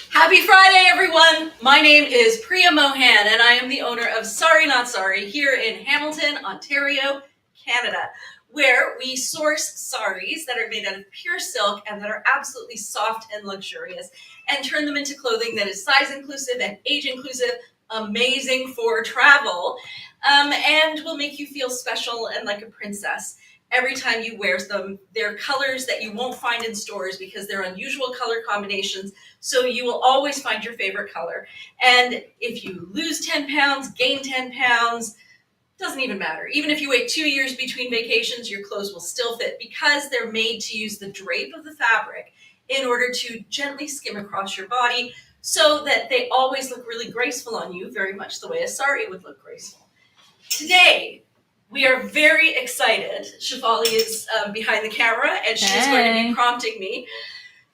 Happy Friday, everyone! My name is Priya Mohan, and I am the owner of Sari Not Sari here in Hamilton, Ontario, Canada, where we source saris that are made out of pure silk and that are absolutely soft and luxurious, and turn them into clothing that is size inclusive and age inclusive, amazing for travel, and will make you feel special and like a princess every time you wear them. They're colors that you won't find in stores because they're unusual color combinations, so you will always find your favorite color. And if you lose 10 pounds, gain 10 pounds, doesn't even matter. Even if you wait 2 years between vacations, your clothes will still fit because they're made to use the drape of the fabric in order to gently skim across your body so that they always look really graceful on you, very much the way a sari would look graceful. Today, we are very excited. Shivali is behind the camera, and she's going to be prompting me.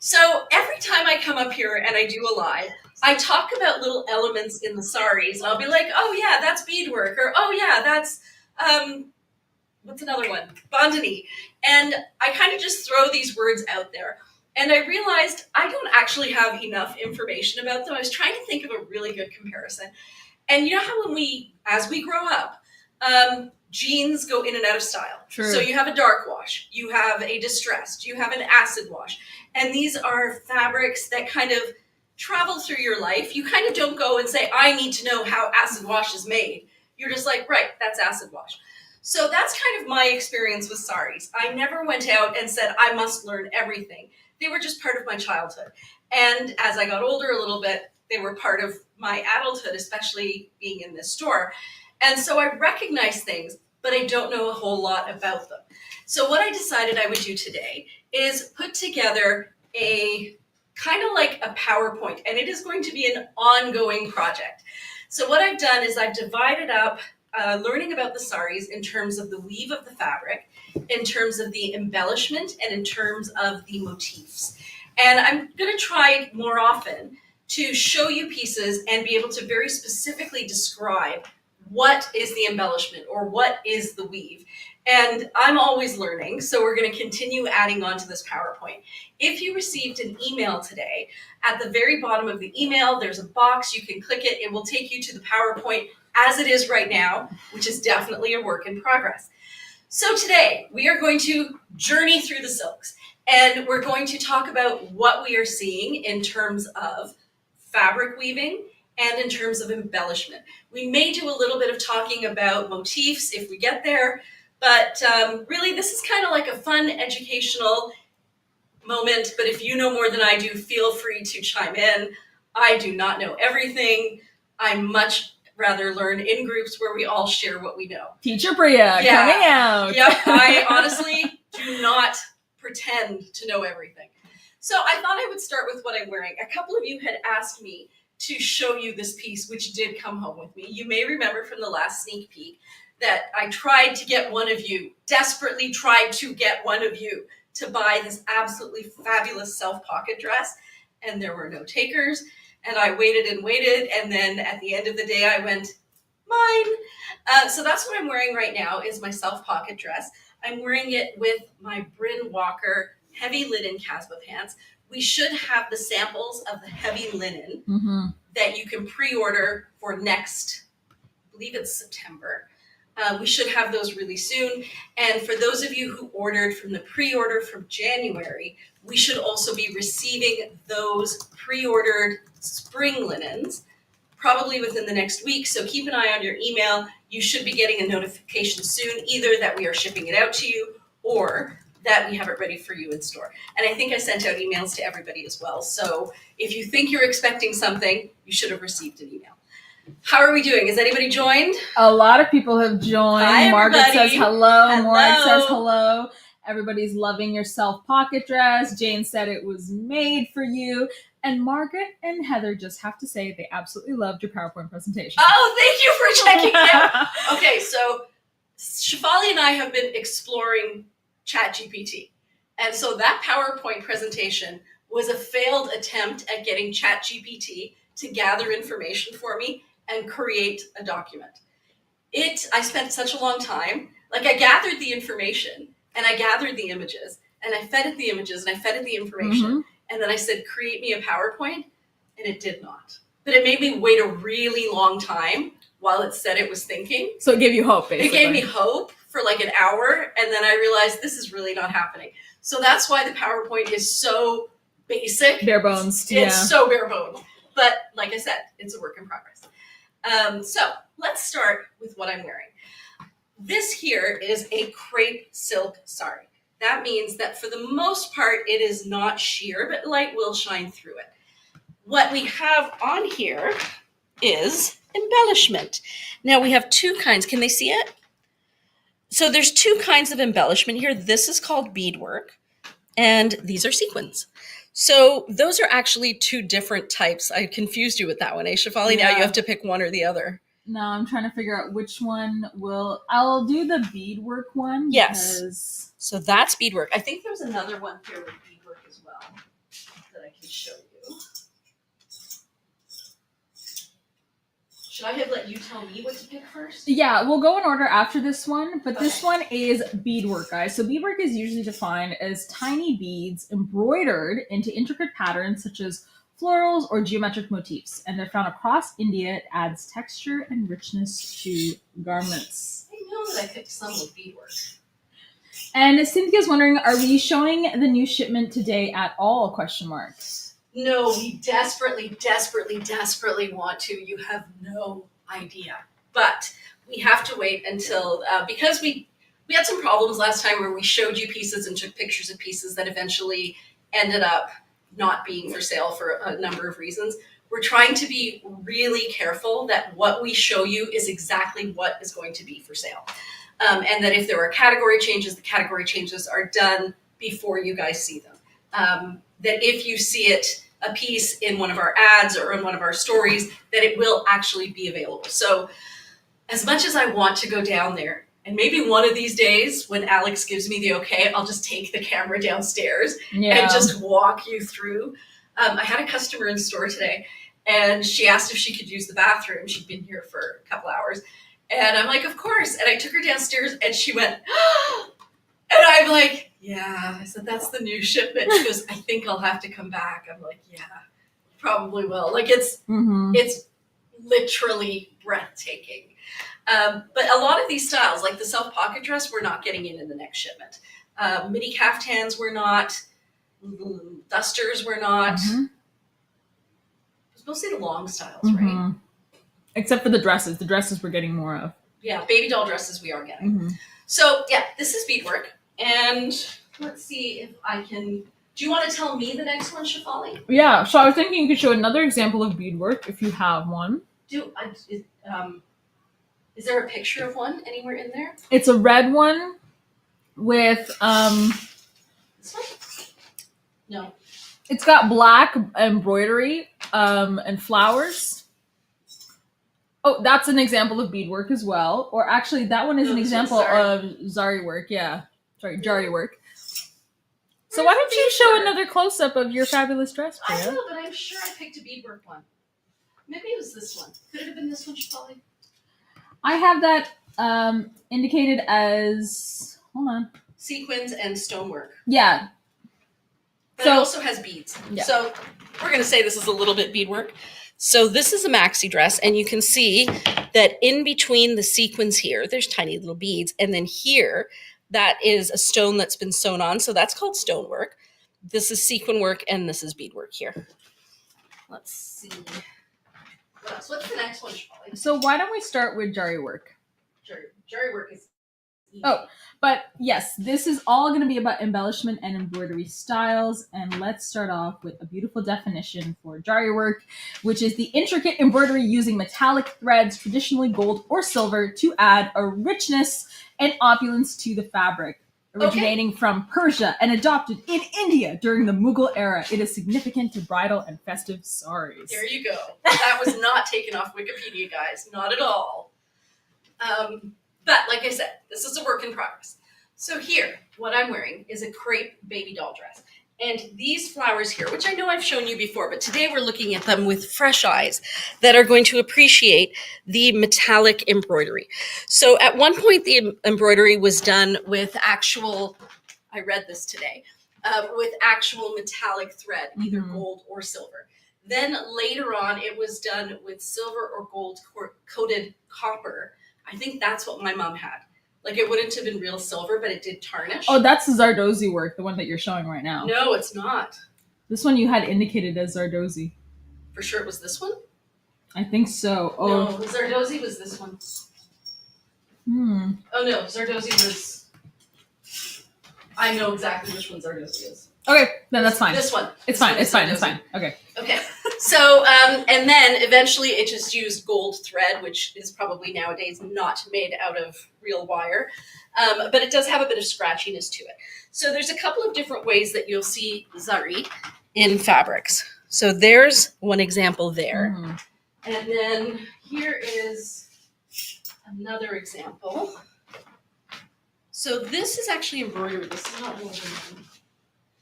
So every time I come up here and I do a live, I talk about little elements in the saris, and I'll be like, oh yeah, that's beadwork, or oh yeah, that's, what's another one? Bandhani. And I kind of just throw these words out there. And I realized I don't actually have enough information about them. I was trying to think of a really good comparison. And you know how as we grow up, jeans go in and out of style. True. So you have a dark wash, you have a distressed, you have an acid wash. And these are fabrics that kind of travel through your life. You kind of don't go and say, I need to know how acid wash is made. You're just like, right, that's acid wash. So that's kind of my experience with saris. I never went out and said, I must learn everything. They were just part of my childhood. And as I got older a little bit, they were part of my adulthood, especially being in this store. And so I recognize things, but I don't know a whole lot about them. So what I decided I would do today is put together a kind of like a PowerPoint, and it is going to be an ongoing project. So what I've done is I've divided up learning about the saris in terms of the weave of the fabric, in terms of the embellishment, and in terms of the motifs. And I'm going to try more often to show you pieces and be able to very specifically describe what is the embellishment or what is the weave. And I'm always learning, so we're going to continue adding on to this PowerPoint. If you received an email today, at the very bottom of the email, there's a box. You can click it. It will take you to the PowerPoint as it is right now, which is definitely a work in progress. So today, we are going to journey through the silks, and we're going to talk about what we are seeing in terms of fabric weaving and in terms of embellishment. We may do a little bit of talking about motifs if we get there, but really this is kind of like a fun educational moment. But if you know more than I do, feel free to chime in. I do not know everything. I much rather learn in groups where we all share what we know. Teacher Priya coming out. Yep, I honestly do not pretend to know everything. So I thought I would start with what I'm wearing. A couple of you had asked me to show you this piece, which did come home with me. You may remember from the last sneak peek that I tried to get one of you, desperately tried to get one of you to buy this absolutely fabulous self-pocket dress, and there were no takers, and I waited and waited, and then at the end of the day I went, mine. So that's what I'm wearing right now is my self-pocket dress. I'm wearing it with my Bryn Walker heavy linen Casbah pants. We should have the samples of the heavy linen that you can pre-order for next, I believe it's September. We should have those really soon. And for those of you who ordered from the pre-order from January, we should also be receiving those pre-ordered spring linens probably within the next week. So keep an eye on your email. You should be getting a notification soon, either that we are shipping it out to you or that we have it ready for you in store. And I think I sent out emails to everybody as well. So if you think you're expecting something, you should have received an email. How are we doing? Is anybody joined? A lot of people have joined. Hi, Margaret says hello. Hello. Mark says hello. Everybody's loving your self-pocket dress. Jane said it was made for you. And Margaret and Heather just have to say they absolutely loved your PowerPoint presentation. Oh, thank you for checking it out. Okay, so Shivali and I have been exploring ChatGPT. And so that PowerPoint presentation was a failed attempt at getting ChatGPT to gather information for me and create a document. I spent such a long time, like I gathered the information and I gathered the images and I fed it the images and I fed it the information. And then I said, create me a PowerPoint. and it did not. But it made me wait a really long time while it said it was thinking. So it gave you hope, basically. It gave me hope for like an hour, and then I realized this is really not happening. So that's why the PowerPoint is so basic. Bare bones. It's so bare bones. But like I said, it's a work in progress. So let's start with what I'm wearing. This here is a crepe silk sari. That means that for the most part, it is not sheer, but light will shine through it. What we have on here is embellishment. Now we have two kinds. Can they see it? So there's two kinds of embellishment here. This is called beadwork, and these are sequins. So those are actually two different types. I confused you with that one, Shafali. Yeah. Now you have to pick one or the other. No, I'm trying to figure out which one I'll do the beadwork one. Yes. Because... So that's beadwork. I think there's another one here with beadwork as well that I can show you. Should I have let you tell me what to pick first? Yeah, we'll go in order after this one, but Okay. This one is beadwork, guys. So beadwork is usually defined as tiny beads embroidered into intricate patterns such as florals or geometric motifs, and they're found across India. It adds texture and richness to garments. I know that I picked some with beadwork. And Cynthia's wondering, are we showing the new shipment today at all? Question mark. No, we desperately, desperately, desperately want to. You have no idea. But we have to wait until, because we had some problems last time where we showed you pieces and took pictures of pieces that eventually ended up not being for sale for a number of reasons. We're trying to be really careful that what we show you is exactly what is going to be for sale. And that if there are category changes, the category changes are done before you guys see them. That if you see it, a piece in one of our ads or in one of our stories, that it will actually be available. So as much as I want to go down there, and maybe one of these days when Alex gives me the okay, I'll just take the camera downstairs and just walk you through. I had a customer in store today, and she asked if she could use the bathroom. She'd been here for a couple hours. And I'm like, of course. And I took her downstairs, and she went, and I'm like, yeah. I said, that's the new shipment. She goes, I think I'll have to come back. I'm like, yeah, probably will. Like it's literally breathtaking. But a lot of these styles, like the self pocket dress, we're not getting in the next shipment. Midi caftans, we're not. Dusters, we're not. It's mostly the long styles, right? Except for the dresses. The dresses we're getting more of. Yeah, baby doll dresses we are getting. So yeah, this is beadwork. And let's see if I can. Do you want to tell me the next one, Shafali? Yeah, so I was thinking you could show another example of beadwork if you have one. Is there a picture of one anywhere in there? It's a red one with This one? No. It's got black embroidery and flowers. Oh, that's an example of beadwork as well. Or actually, that one is an example of Zari work. Yeah. Sorry, Jari work. So why don't you show another close-up of your fabulous dress, Priya? I know, but I'm sure I picked a beadwork one. Maybe it was this one. Could it have been this one, Shafali? I have that indicated as... Hold on. Sequins and stonework. Yeah. But it also has beads. Yeah. So we're going to say this is a little bit beadwork. So this is a maxi dress, and you can see that in between the sequins here, there's tiny little beads. And then here, that is a stone that's been sewn on. So that's called stonework. This is sequin work, and this is beadwork here. Let's see. What else? What's the next one, Shawly? So why don't we start with Jari work? Jari work is easy. Oh, but yes, this is all going to be about embellishment and embroidery styles. And let's start off with a beautiful definition for Jari work, which is the intricate embroidery using metallic threads, traditionally gold or silver, to add a richness and opulence to the fabric. Originating from Persia and adopted in India during the Mughal era, it is significant to bridal and festive saris. There you go. That was not taken off Wikipedia, guys. Not at all. But like I said, this is a work in progress. So here, what I'm wearing is a crepe baby doll dress. And these flowers here, which I know I've shown you before, but today we're looking at them with fresh eyes that are going to appreciate the metallic embroidery. So at one point, the embroidery was done with actual, I read this today, with actual metallic thread, either gold or silver. Then later on, it was done with silver or gold coated copper. I think that's what my mom had. Like it wouldn't have been real silver, but it did tarnish. Oh, that's the Zardozi work, the one that you're showing right now. No, it's not. This one you had indicated as Zardozi. For sure it was this one? I think so. Oh. No, Zardozi was this one. Oh no, Zardozi was... I know exactly which one Zardozi is. Okay, then that's fine. This one. It's fine. It's fine. It's fine. Okay. Okay. So, and then eventually it just used gold thread, which is probably nowadays not made out of real wire. But it does have a bit of scratchiness to it. So there's a couple of different ways that you'll see Zari in fabrics. So there's one example there. Mhm. And then here is another example. So this is actually embroidery. This is not woven.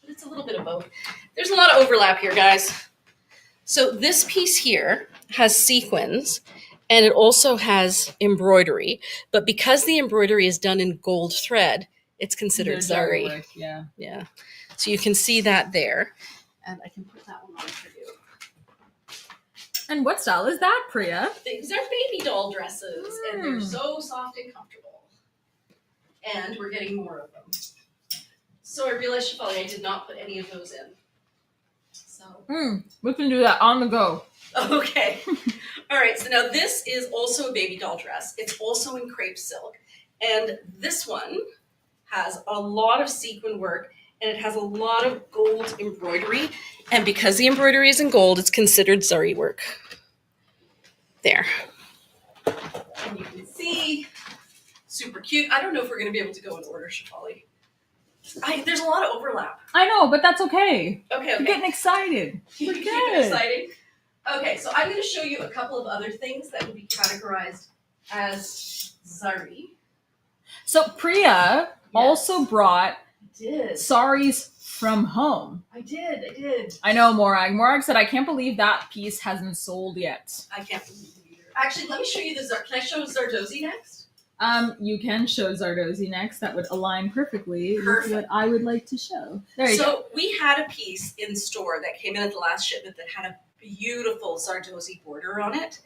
But it's a little bit of both. There's a lot of overlap here, guys. So this piece here has sequins, and it also has embroidery. But because the embroidery is done in gold thread, it's considered Zari. Work, yeah. Yeah. So you can see that there. And I can put that one on for you. And what style is that, Priya? These are baby doll dresses, and they're so soft and comfortable. And we're getting more of them. So I realized, Shibori, I did not put any of those in. So. We can do that on the go. Okay. All right. So now this is also a baby doll dress. It's also in crepe silk. And this one has a lot of sequin work, and it has a lot of gold embroidery. And because the embroidery is in gold, it's considered Zari work. There. And you can see, super cute. I don't know if we're going to be able to go in order, Shibori. There's a lot of overlap. I know, but that's okay. Okay. You're getting excited. You're getting exciting. Okay, so I'm going to show you a couple of other things that would be categorized as Zari. So Priya also brought saris from home. I did. I know, Morag. Morag said, I can't believe that piece hasn't sold yet. I can't believe it either. Actually, let me show you the Can I show Zardozi next? You can show Zardozi next. That would align perfectly with what I would like to show. There you go. So we had a piece in store that came in at the last shipment that had a beautiful Zardozi border on it,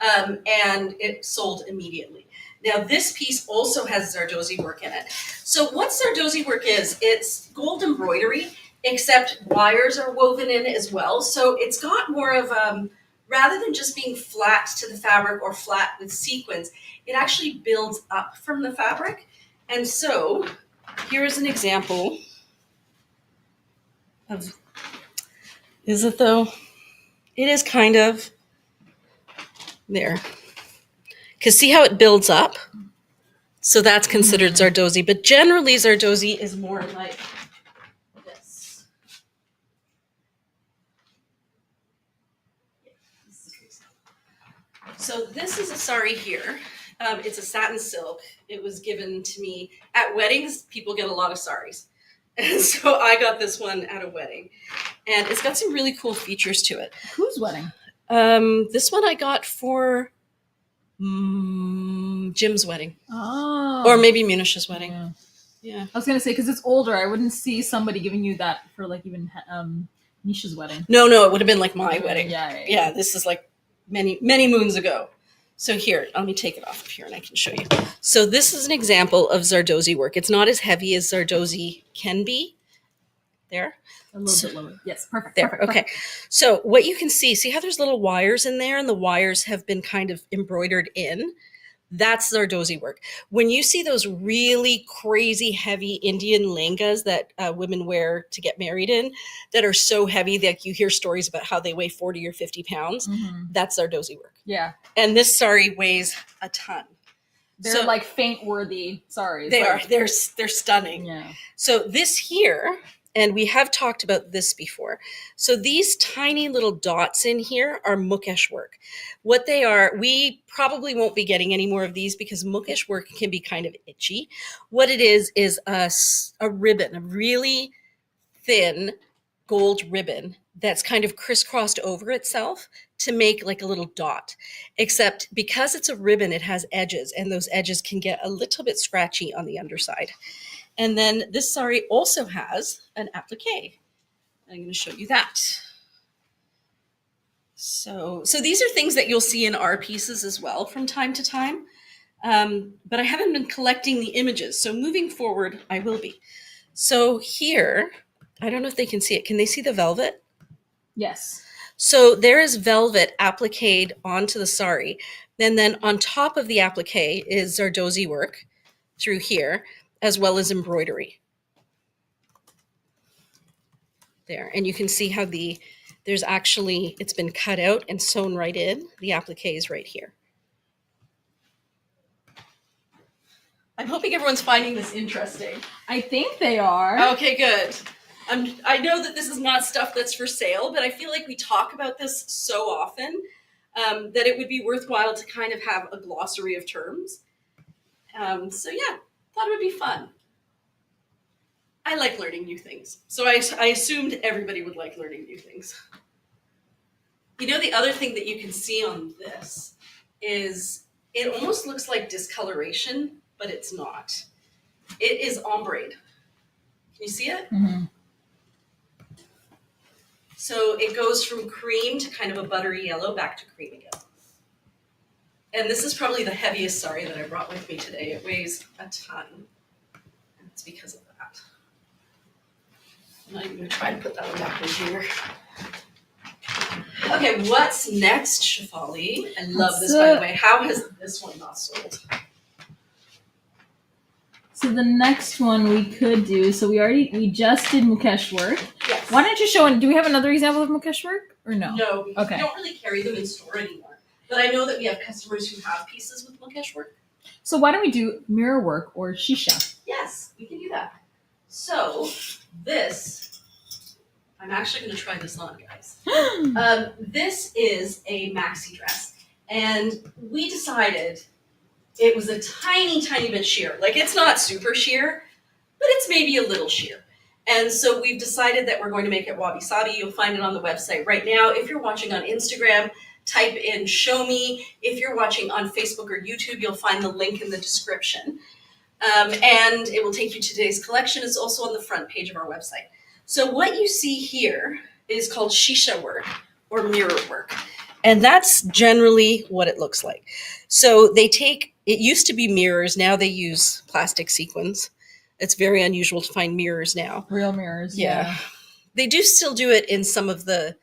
and it sold immediately. Now this piece also has Zardozi work in it. So what Zardozi work is, it's gold embroidery, except wires are woven in as well. So it's got more of, rather than just being flat to the fabric or flat with sequins, it actually builds up from the fabric. And so here is an example of, is it though? It is kind of there. Because see how it builds up? So that's considered Zardozi. But generally Zardozi is more like this. So this is a sari here. It's a satin silk. It was given to me at weddings. People get a lot of saris. And so I got this one at a wedding. And it's got some really cool features to it. Whose wedding? This one I got for Jim's wedding. Oh. Or maybe Munish's wedding. Yeah. I was going to say, because it's older, I wouldn't see somebody giving you that for like even Nisha's wedding. No, it would have been like my wedding. Yeah. This is like many, many moons ago. So here, let me take it off of here and I can show you. So this is an example of Zardozi work. It's not as heavy as Zardozi can be. There. A little bit lower. Yes, perfect. There, perfect, okay. So what you can see how there's little wires in there and the wires have been kind of embroidered in? That's Zardozi work. When you see those really crazy heavy Indian lehengas that women wear to get married in, that are so heavy that you hear stories about how they weigh 40 or 50 pounds, that's Zardozi work. Yeah. And this sari weighs a ton. They're like faint-worthy saris. They are. They're stunning. Yeah. So this here, and we have talked about this before. So these tiny little dots in here are Mukesh work. What they are, we probably won't be getting any more of these because Mukesh work can be kind of itchy. What it is a ribbon, a really thin gold ribbon that's kind of crisscrossed over itself to make like a little dot. Except because it's a ribbon, it has edges, and those edges can get a little bit scratchy on the underside. And then this sari also has an applique. I'm going to show you that. So these are things that you'll see in our pieces as well from time to time. But I haven't been collecting the images. So moving forward, I will be. So here, I don't know if they can see it. Can they see the velvet? Yes. So there is velvet appliqued onto the sari. And then on top of the applique is Zardozi work through here, as well as embroidery. There. And you can see how there's actually, it's been cut out and sewn right in. The applique is right here. I'm hoping everyone's finding this interesting. I think they are. Okay, good. I know that this is not stuff that's for sale, but I feel like we talk about this so often that it would be worthwhile to kind of have a glossary of terms. So yeah, thought it would be fun. I like learning new things. So I assumed everybody would like learning new things. You know, the other thing that you can see on this is it almost looks like discoloration, but it's not. It is ombre. Can you see it? Mm-hmm. So it goes from cream to kind of a buttery yellow back to cream again. And this is probably the heaviest sari that I brought with me today. It weighs a ton. And it's because of that. I'm not even going to try to put that one back in here. Okay, what's next, Shafali? I love this, by the way. How has this one not sold? So the next one we could do, so we just did Mukesh work. Yes. Why don't you show, do we have another example of Mukesh work or no? No, we Okay. don't really carry them in store anymore. But I know that we have customers who have pieces with Mukesh work. So why don't we do mirror work or shisha? Yes, we can do that. So this, I'm actually going to try this on, guys. This is a maxi dress. And we decided it was a tiny, tiny bit sheer. Like, it's not super sheer, but it's maybe a little sheer. And so we've decided that we're going to make it wabi-sabi. You'll find it on the website right now. If you're watching on Instagram, type in show me. If you're watching on Facebook or YouTube, you'll find the link in the description. And it will take you to today's collection. It's also on the front page of our website. So what you see here is called shisha work or mirror work. And that's generally what it looks like. So they take, it used to be mirrors. Now they use plastic sequins. It's very unusual to find mirrors now. Real mirrors. Yeah. They do still do it in some of the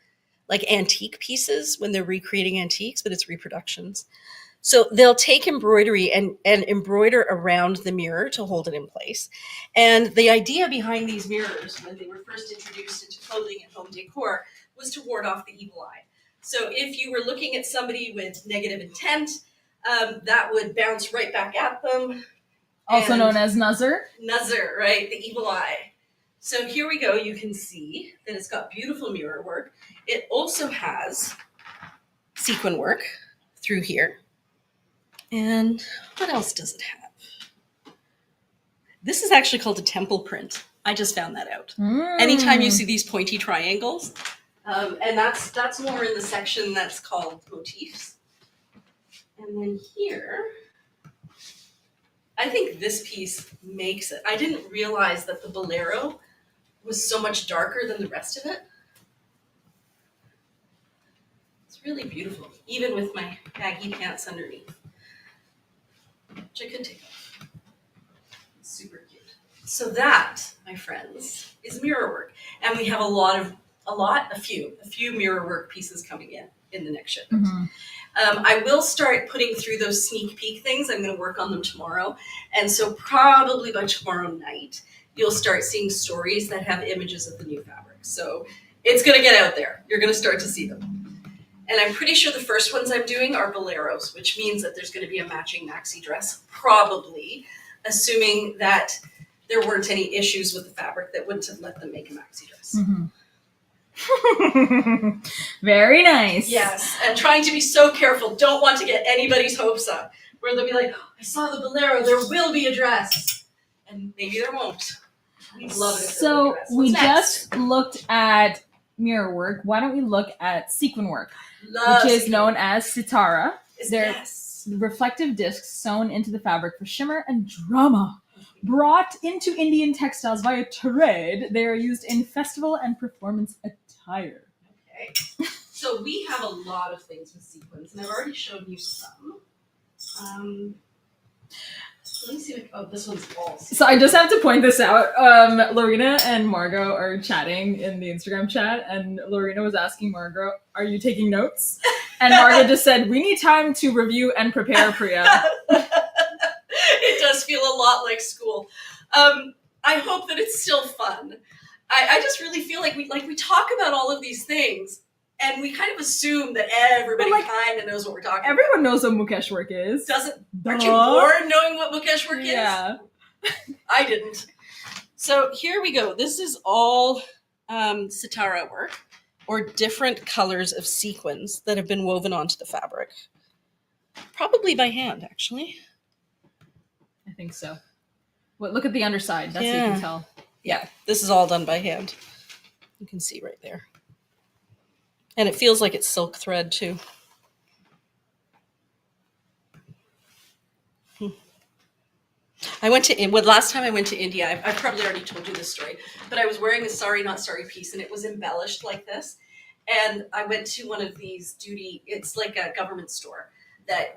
like antique pieces when they're recreating antiques, but it's reproductions. So they'll take embroidery and embroider around the mirror to hold it in place. And the idea behind these mirrors, when they were first introduced into clothing and home decor, was to ward off the evil eye. So if you were looking at somebody with negative intent, that would bounce right back at them. Also known as nazar. Nazar, right? The evil eye. So here we go. You can see that it's got beautiful mirror work. It also has sequin work through here. And what else does it have? This is actually called a temple print. I just found that out. Anytime you see these pointy triangles, and that's more in the section that's called Motifs. And then here, I think this piece makes it. I didn't realize that the bolero was so much darker than the rest of it. It's really beautiful, even with my baggy pants underneath, which I could take off. It's super cute. So that, my friends, is mirror work. And we have a few mirror work pieces coming in the next shipment. Mm-hmm. I will start putting through those sneak peek things. I'm going to work on them tomorrow. And so probably by tomorrow night, you'll start seeing stories that have images of the new fabric. So it's going to get out there. You're going to start to see them. And I'm pretty sure the first ones I'm doing are boleros, which means that there's going to be a matching maxi dress, probably, assuming that there weren't any issues with the fabric that wouldn't have let them make a maxi dress. Mm-hmm. Very nice. Yes, and trying to be so careful. Don't want to get anybody's hopes up. Where they'll be like, oh, I saw the bolero, there will be a dress. And maybe there won't. We'd love it if there were a dress. We just looked at mirror work. Why don't we look at sequin work, Love which is sequin. known as sitara. They're Yes. reflective discs sewn into the fabric for shimmer and drama. Brought into Indian textiles via trade, they are used in festival and performance attire. Okay. So we have a lot of things with sequins, and I've already shown you some. Let me see. This one's all sequins. So I just have to point this out. Lorena and Margot are chatting in the Instagram chat, and Lorena was asking Margot, "Are you taking notes?" And Margot just said, "We need time to review and prepare, Priya." It does feel a lot like school. I hope that it's still fun. I just really feel like we talk about all of these things, and we kind of assume that everybody kind of knows what we're talking about. Everyone knows what Mukesh work is. Aren't you bored knowing what Mukesh work is? Yeah. I didn't. So here we go. This is all sitara work, or different colors of sequins that have been woven onto the fabric. Probably by hand, actually. I think so. Well, look at the underside. That's what you can tell. Yeah, this is all done by hand. You can see right there. And it feels like it's silk thread too. Last time I went to India, I've probably already told you this story, but I was wearing a Sari not Sari piece, and it was embellished like this. And I went to one of these it's like a government store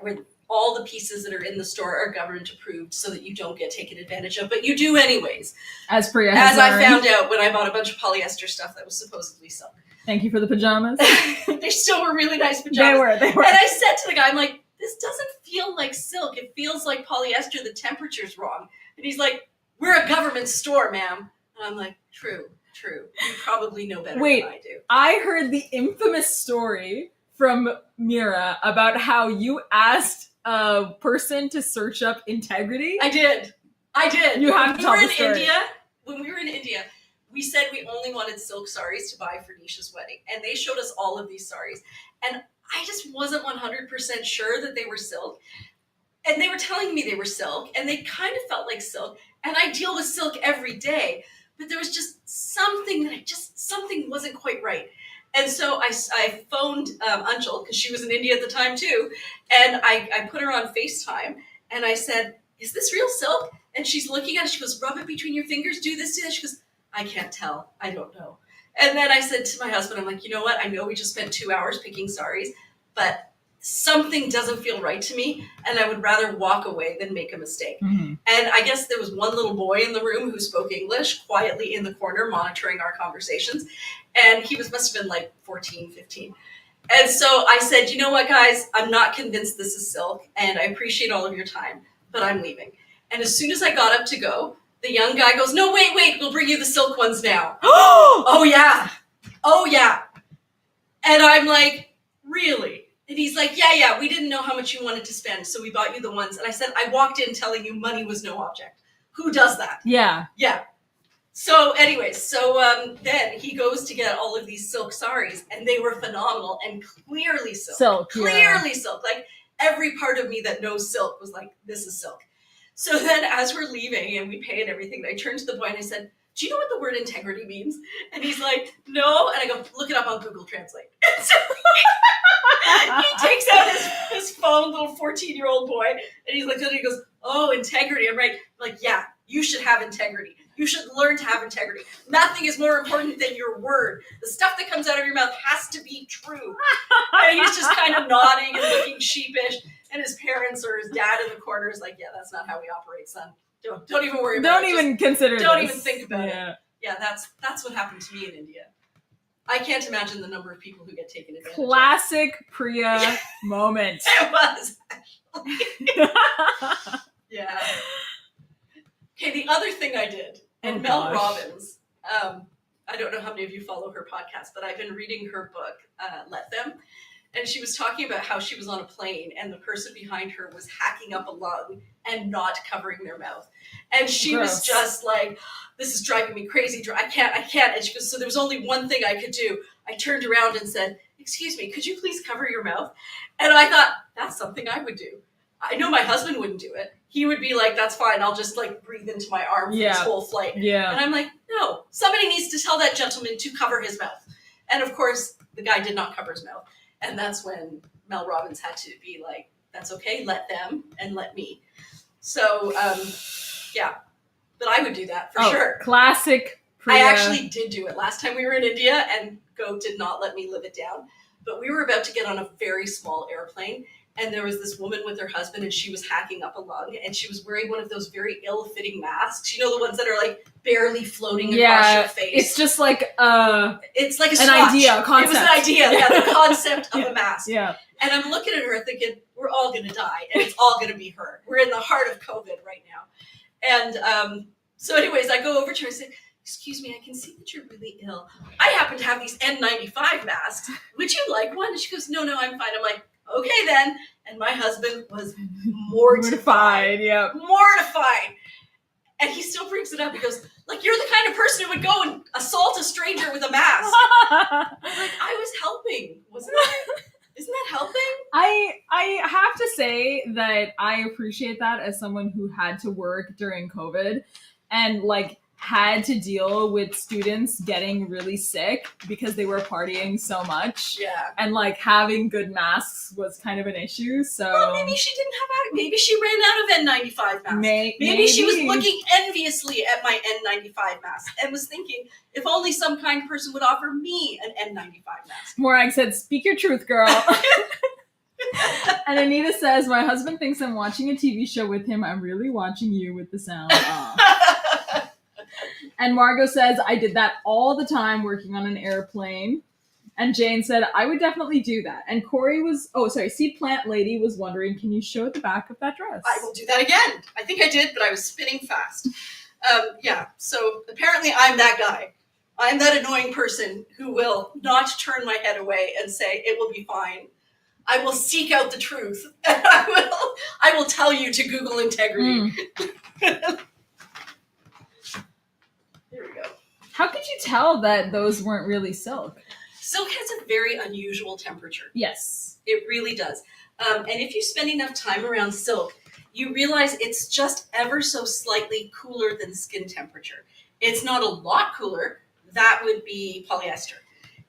where all the pieces that are in the store are government approved so that you don't get taken advantage of, but you do anyways. As Priya has I learned. found out when I bought a bunch of polyester stuff that was supposedly silk. Thank you for the pajamas. They still were really nice pajamas. They were. And I said to the guy, I'm like, this doesn't feel like silk. It feels like polyester. The temperature's wrong. And he's like, we're a government store, ma'am. And I'm like, true. You probably know better than I do. I heard the infamous story from Mira about how you asked a person to search up integrity. I did. You have to tell the story. When we were in India, we said we only wanted silk saris to buy for Nisha's wedding. And they showed us all of these saris. And I just wasn't 100% sure that they were silk. And they were telling me they were silk, and they kind of felt like silk. And I deal with silk every day, but there was just something something wasn't quite right. And so I phoned Anjal, because she was in India at the time too, and I put her on FaceTime, and I said, is this real silk? And she's looking at it, she goes, rub it between your fingers, do this, do that. She goes, I can't tell, I don't know. And then I said to my husband, I'm like, you know what? I know we just spent 2 hours picking saris, but something doesn't feel right to me, and I would rather walk away than make a mistake. Mm-hmm. And I guess there was one little boy in the room who spoke English quietly in the corner monitoring our conversations, and he must have been like 14, 15. And so I said, you know what, guys? I'm not convinced this is silk, and I appreciate all of your time, but I'm leaving. And as soon as I got up to go, the young guy goes, no, wait, we'll bring you the silk ones now. Oh, yeah. And I'm like, really? And he's like, yeah, we didn't know how much you wanted to spend, so we bought you the ones. And I said, I walked in telling you money was no object. Who does that? Yeah. So anyways, then he goes to get all of these silk saris, and they were phenomenal and clearly silk. Clearly silk. Like, every part of me that knows silk was like, this is silk. So then as we're leaving and we pay and everything, I turned to the boy and I said, do you know what the word integrity means? And he's like, no. And I go, look it up on Google Translate. And so he takes out his phone, little 14-year-old boy, and he's like, he goes, oh, integrity. I'm like, yeah, you should have integrity. You should learn to have integrity. Nothing is more important than your word. The stuff that comes out of your mouth has to be true. And he's just kind of nodding and looking sheepish. And his parents or his dad in the corner is like, yeah, that's not how we operate, son. Don't even worry about it. Don't even consider this. Don't even think about it. Yeah, that's what happened to me in India. I can't imagine the number of people who get taken advantage of. Classic Priya moment. It was, actually. Yeah. Okay, the other thing I did, and Mel Robbins, I don't know how many of you follow her podcast, but I've been reading her book, Let Them. And she was talking about how she was on a plane and the person behind her was hacking up a lung and not covering their mouth. And she was just like, this is driving me crazy. I can't. And she goes, so there was only one thing I could do. I turned around and said, excuse me, could you please cover your mouth? And I thought, that's something I would do. I know my husband wouldn't do it. He would be like, that's fine. I'll just like breathe into my arm for this whole flight. Yeah. And I'm like, no, somebody needs to tell that gentleman to cover his mouth. And of course, the guy did not cover his mouth. And that's when Mel Robbins had to be like, that's okay, let them and let me. So, yeah. But I would do that for sure. Classic Priya. I actually did do it. Last time we were in India, and Goat did not let me live it down. but we were about to get on a very small airplane, and there was this woman with her husband, and she was hacking up a lung, and she was wearing one of those very ill-fitting masks. You know, the ones that are like barely floating across your face. It's just like it's like an idea, a concept. It was an idea, the concept of a mask. Yeah. And I'm looking at her thinking, we're all gonna die, and it's all gonna be her. We're in the heart of COVID right now. And so anyways, I go over to her and say, excuse me, I can see that you're really ill. I happen to have these N95 masks. Would you like one? And she goes, no, I'm fine. I'm like, okay then. And my husband was mortified. Yeah. Mortified. And he still brings it up. He goes, like, you're the kind of person who would go and assault a stranger with a mask. I was like, I was helping. Wasn't I? Isn't that helping? I have to say that I appreciate that as someone who had to work during COVID and like had to deal with students getting really sick because they were partying so much. Yeah. And like having good masks was kind of an issue. So well, maybe she didn't have maybe she ran out of N95 masks. Maybe she was looking enviously at my N95 mask and was thinking, if only some kind person would offer me an N95 mask. Morag said, speak your truth, girl. And Anita says, my husband thinks I'm watching a TV show with him. I'm really watching you with the sound off. And Margot says, I did that all the time working on an airplane. And Jane said, I would definitely do that. And Corey was, Seed Plant Lady was wondering, can you show the back of that dress? I will do that again. I think I did, but I was spinning fast. Yeah, so apparently I'm that guy. I'm that annoying person who will not turn my head away and say, it will be fine. I will seek out the truth. And I will tell you to Google integrity. There we go. How could you tell that those weren't really silk? Silk has a very unusual temperature. Yes. It really does. And if you spend enough time around silk, you realize it's just ever so slightly cooler than skin temperature. It's not a lot cooler. That would be polyester.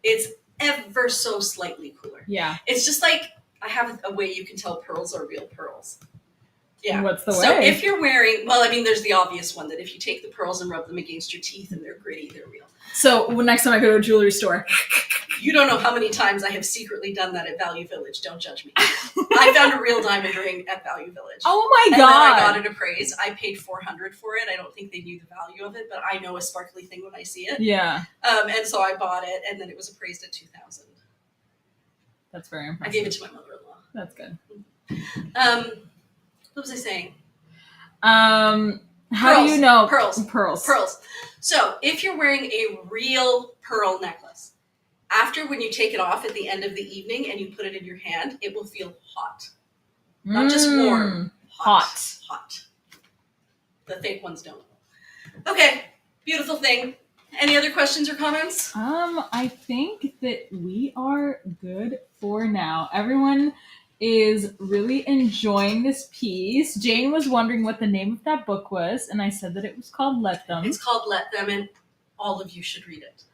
It's ever so slightly cooler. Yeah. It's just like, I have a way you can tell pearls are real pearls. Yeah. What's the way? So if you're wearing, well, I mean, there's the obvious one that if you take the pearls and rub them against your teeth and they're gritty, they're real. So next time I go to a jewelry store. You don't know how many times I have secretly done that at Value Village. Don't judge me. I found a real diamond ring at Value Village. Oh my God. And then I got it appraised. I paid $400 for it. I don't think they knew the value of it, but I know a sparkly thing when I see it. Yeah. And so I bought it, and then it was appraised at $2,000. That's very impressive. I gave it to my mother-in-law. That's good. What was I saying? How do you know? Pearls. So if you're wearing a real pearl necklace, after when you take it off at the end of the evening and you put it in your hand, it will feel hot. Not just warm. Hot. The fake ones don't. Okay, beautiful thing. Any other questions or comments? I think that we are good for now. Everyone is really enjoying this piece. Jane was wondering what the name of that book was, and I said that it was called Let Them. It's called Let Them, and all of you should read it.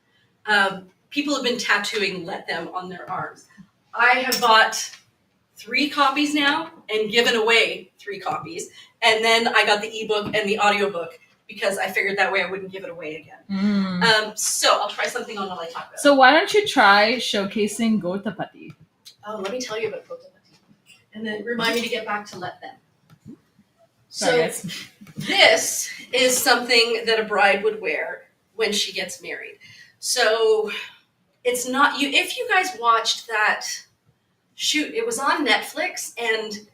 People have been tattooing Let Them on their arms. I have bought 3 copies now and given away 3 copies, and then I got the ebook and the audiobook because I figured that way I wouldn't give it away again. So I'll try something on while I talk about it. So why don't you try showcasing Gota Patti? Oh, let me tell you about Gota Patti. And then remind me to get back to Let Them. Sorry, So this is something that a bride would wear when she gets married. So it's not you. If you guys watched that shoot, it was on Netflix, and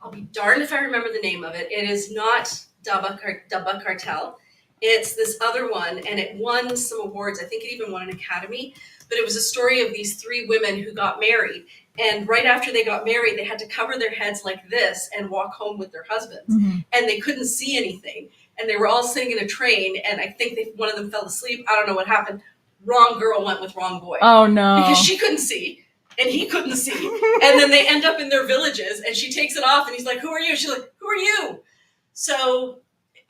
I'll be darned if I remember the name of it. It is not Dabba Cartel. It's this other one, and it won some awards. I think it even won an Academy. But it was a story of these 3 women who got married. And right after they got married, they had to cover their heads like this and walk home with their husbands. Mm-hmm. And they couldn't see anything. And they were all sitting in a train, and I think one of them fell asleep. I don't know what happened. Wrong girl went with wrong boy. Oh, no. Because she couldn't see, and he couldn't see. And then they end up in their villages, and she takes it off, and he's like, who are you? She's like, who are you? So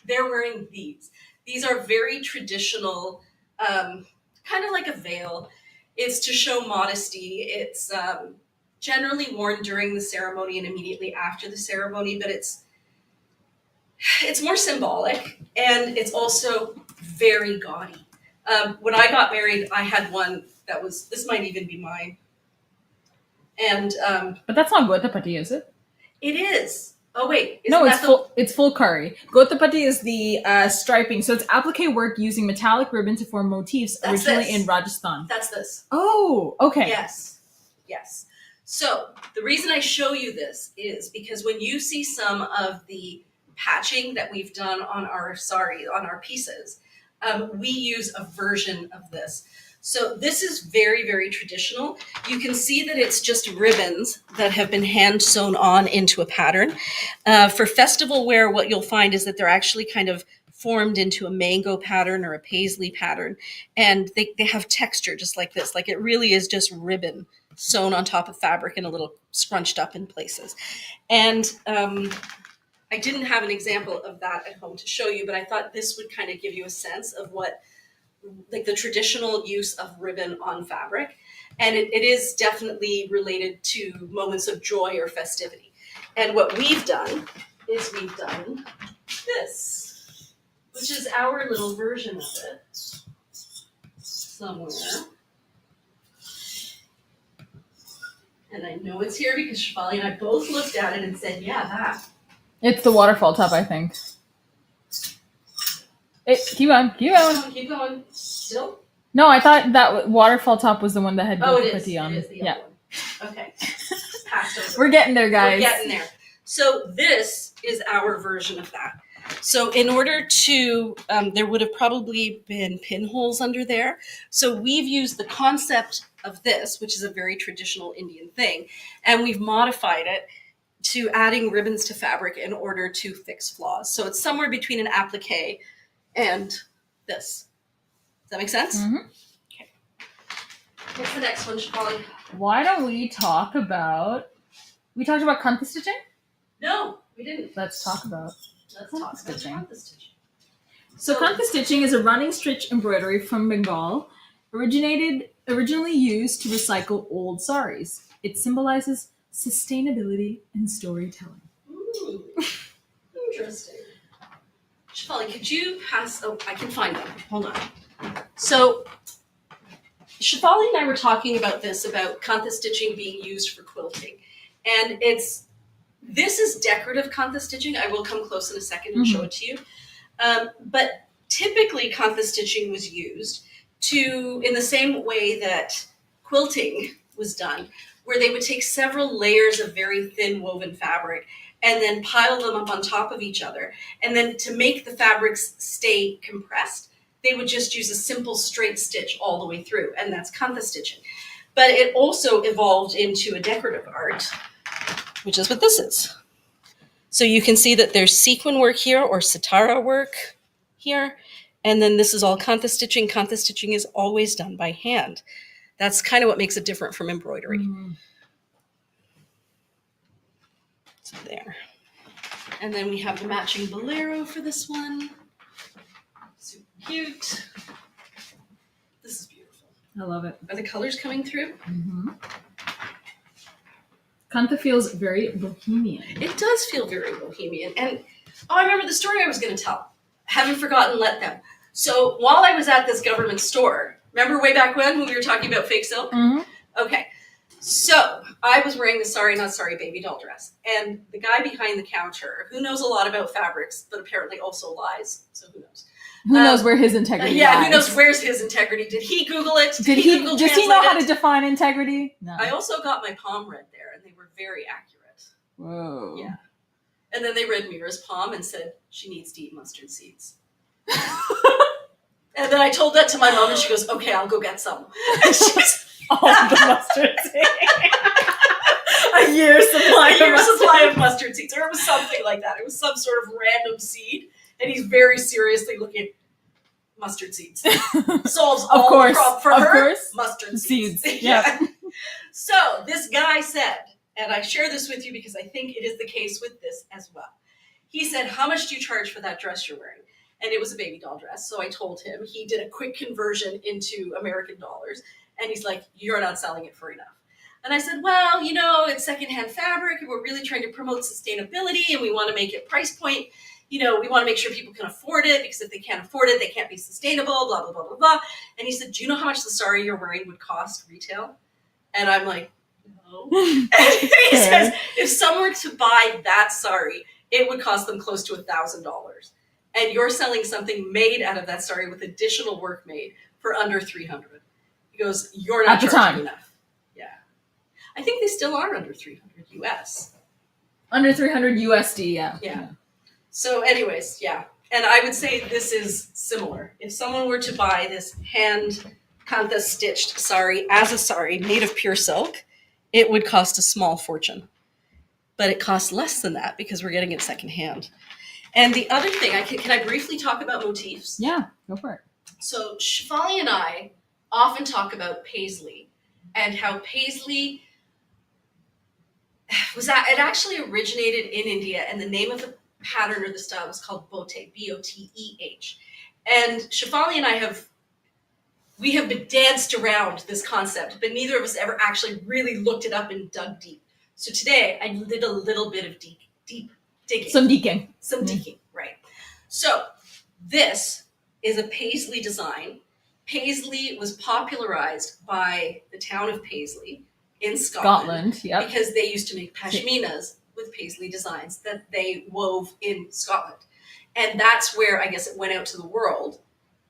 they're wearing these. These are very traditional, kind of like a veil. It's to show modesty. It's generally worn during the ceremony and immediately after the ceremony, but it's more symbolic, and it's also very gaudy. When I got married, I had one that was, this might even be mine. And But that's not Gota Patti, is it? it is. Oh wait, No, it's full curry. Gota Patti is the striping. So it's applique work using metallic ribbon to form motifs That's originally this. in Rajasthan. That's this. Oh, okay. Yes. Yes. So the reason I show you this is because when you see some of the patching that we've done on our sari, on our pieces, we use a version of this. So this is very, very traditional. You can see that it's just ribbons that have been hand sewn on into a pattern. For festival wear, what you'll find is that they're actually kind of formed into a mango pattern or a paisley pattern. And they have texture just like this. Like it really is just ribbon sewn on top of fabric and a little scrunched up in places. And I didn't have an example of that at home to show you, but I thought this would kind of give you a sense of what like the traditional use of ribbon on fabric. And it is definitely related to moments of joy or festivity. And what we've done is we've done this, which is our little version of it somewhere. And I know it's here because Shibori and I both looked at it and said, yeah, that. It's the waterfall top, I think. Keep going. Keep going. Still? No, I thought that waterfall top was the one that had Gota Patti on. It is the other one. Okay. Passed over. We're getting there, guys. We're getting there. So this is our version of that. So in order to, there would have probably been pinholes under there. So we've used the concept of this, which is a very traditional Indian thing, and we've modified it to adding ribbons to fabric in order to fix flaws. So it's somewhere between an applique and this. Does that make sense? Mm-hmm. Okay. What's the next one, Shibori? Why don't we talk about... We talked about Kantha stitching? No, we didn't. Let's talk about Kantha stitching. Kantha stitching. So Kantha stitching is a running stitch embroidery from Bengal, originally used to recycle old saris. It symbolizes sustainability and storytelling. Ooh, interesting. Shibori, could you pass? Oh, I can find them. Hold on. So, Shibori and I were talking about this, about Kantha stitching being used for quilting, and this is decorative Kantha stitching. I will come close in a second and show it to you. But typically, Kantha stitching was used in the same way that quilting was done, where they would take several layers of very thin woven fabric and then pile them up on top of each other. And then to make the fabrics stay compressed, they would just use a simple straight stitch all the way through, and that's Kantha stitching. But it also evolved into a decorative art, which is what this is. So you can see that there's sequin work here or sitara work here. And then this is all Kantha stitching. Kantha stitching is always done by hand. That's kind of what makes it different from embroidery. Mm-hmm. So there. And then we have the matching bolero for this one. Super cute. This is beautiful. I love it. Are the colors coming through? Mm-hmm. Kantha feels very bohemian. It does feel very bohemian. And I remember the story I was going to tell. Haven't forgotten, let them. So while I was at this government store, remember way back when we were talking about fake silk? Mm-hmm. Okay. So I was wearing the Sari, not Sari, baby doll dress. And the guy behind the counter, who knows a lot about fabrics, but apparently also lies, so who knows? Who knows where his integrity lies? Who knows where's his integrity? Did he Google it? Does he know how to define integrity? No. I also got my palm read there, and they were very accurate. Whoa. Yeah. And then they read Mira's palm and said, she needs to eat mustard seeds. And then I told that to my mom, and she goes, okay, I'll go get some. All the mustard seeds. A year's supply of mustard seeds. Or it was something like that. It was some sort of random seed. And he's very seriously looking at mustard seeds. Solves all the problem for her. Mustard seeds. Yeah. So this guy said, and I share this with you because I think it is the case with this as well. He said, how much do you charge for that dress you're wearing? And it was a baby doll dress. So I told him. He did a quick conversion into American dollars. And he's like, you're not selling it for enough. And I said, well, it's secondhand fabric. And we're really trying to promote sustainability. And we want to make it price point. We want to make sure people can afford it, because if they can't afford it, they can't be sustainable, blah, blah, blah, blah, blah. And he said, do you know how much the sari you're wearing would cost retail? And I'm like, no. And he says if someone were to buy that sari, it would cost them close to $1,000. And you're selling something made out of that sari with additional work made for under $300. He goes, you're not At the charging time. enough. Yeah. I think they still are under 300 US. Under 300 USD, yeah. Yeah. So anyways, yeah. And I would say this is similar. If someone were to buy this hand Kantha stitched sari as a sari made of pure silk, it would cost a small fortune. But it costs less than that because we're getting it secondhand. And the other thing, can I briefly talk about motifs? Yeah, go for it. So Shefali and I often talk about paisley and how paisley it actually originated in India, and the name of the pattern or the style was called Boteh, B-O-T-E-H. And Shefali and I have been danced around this concept, but neither of us ever actually really looked it up and dug deep. So today I did a little bit of deep digging. Some deaking. Right. So this is a paisley design. Paisley was popularized by the town of Paisley in Scotland. Yep. Because they used to make pashminas with paisley designs that they wove in Scotland. And that's where I guess it went out to the world.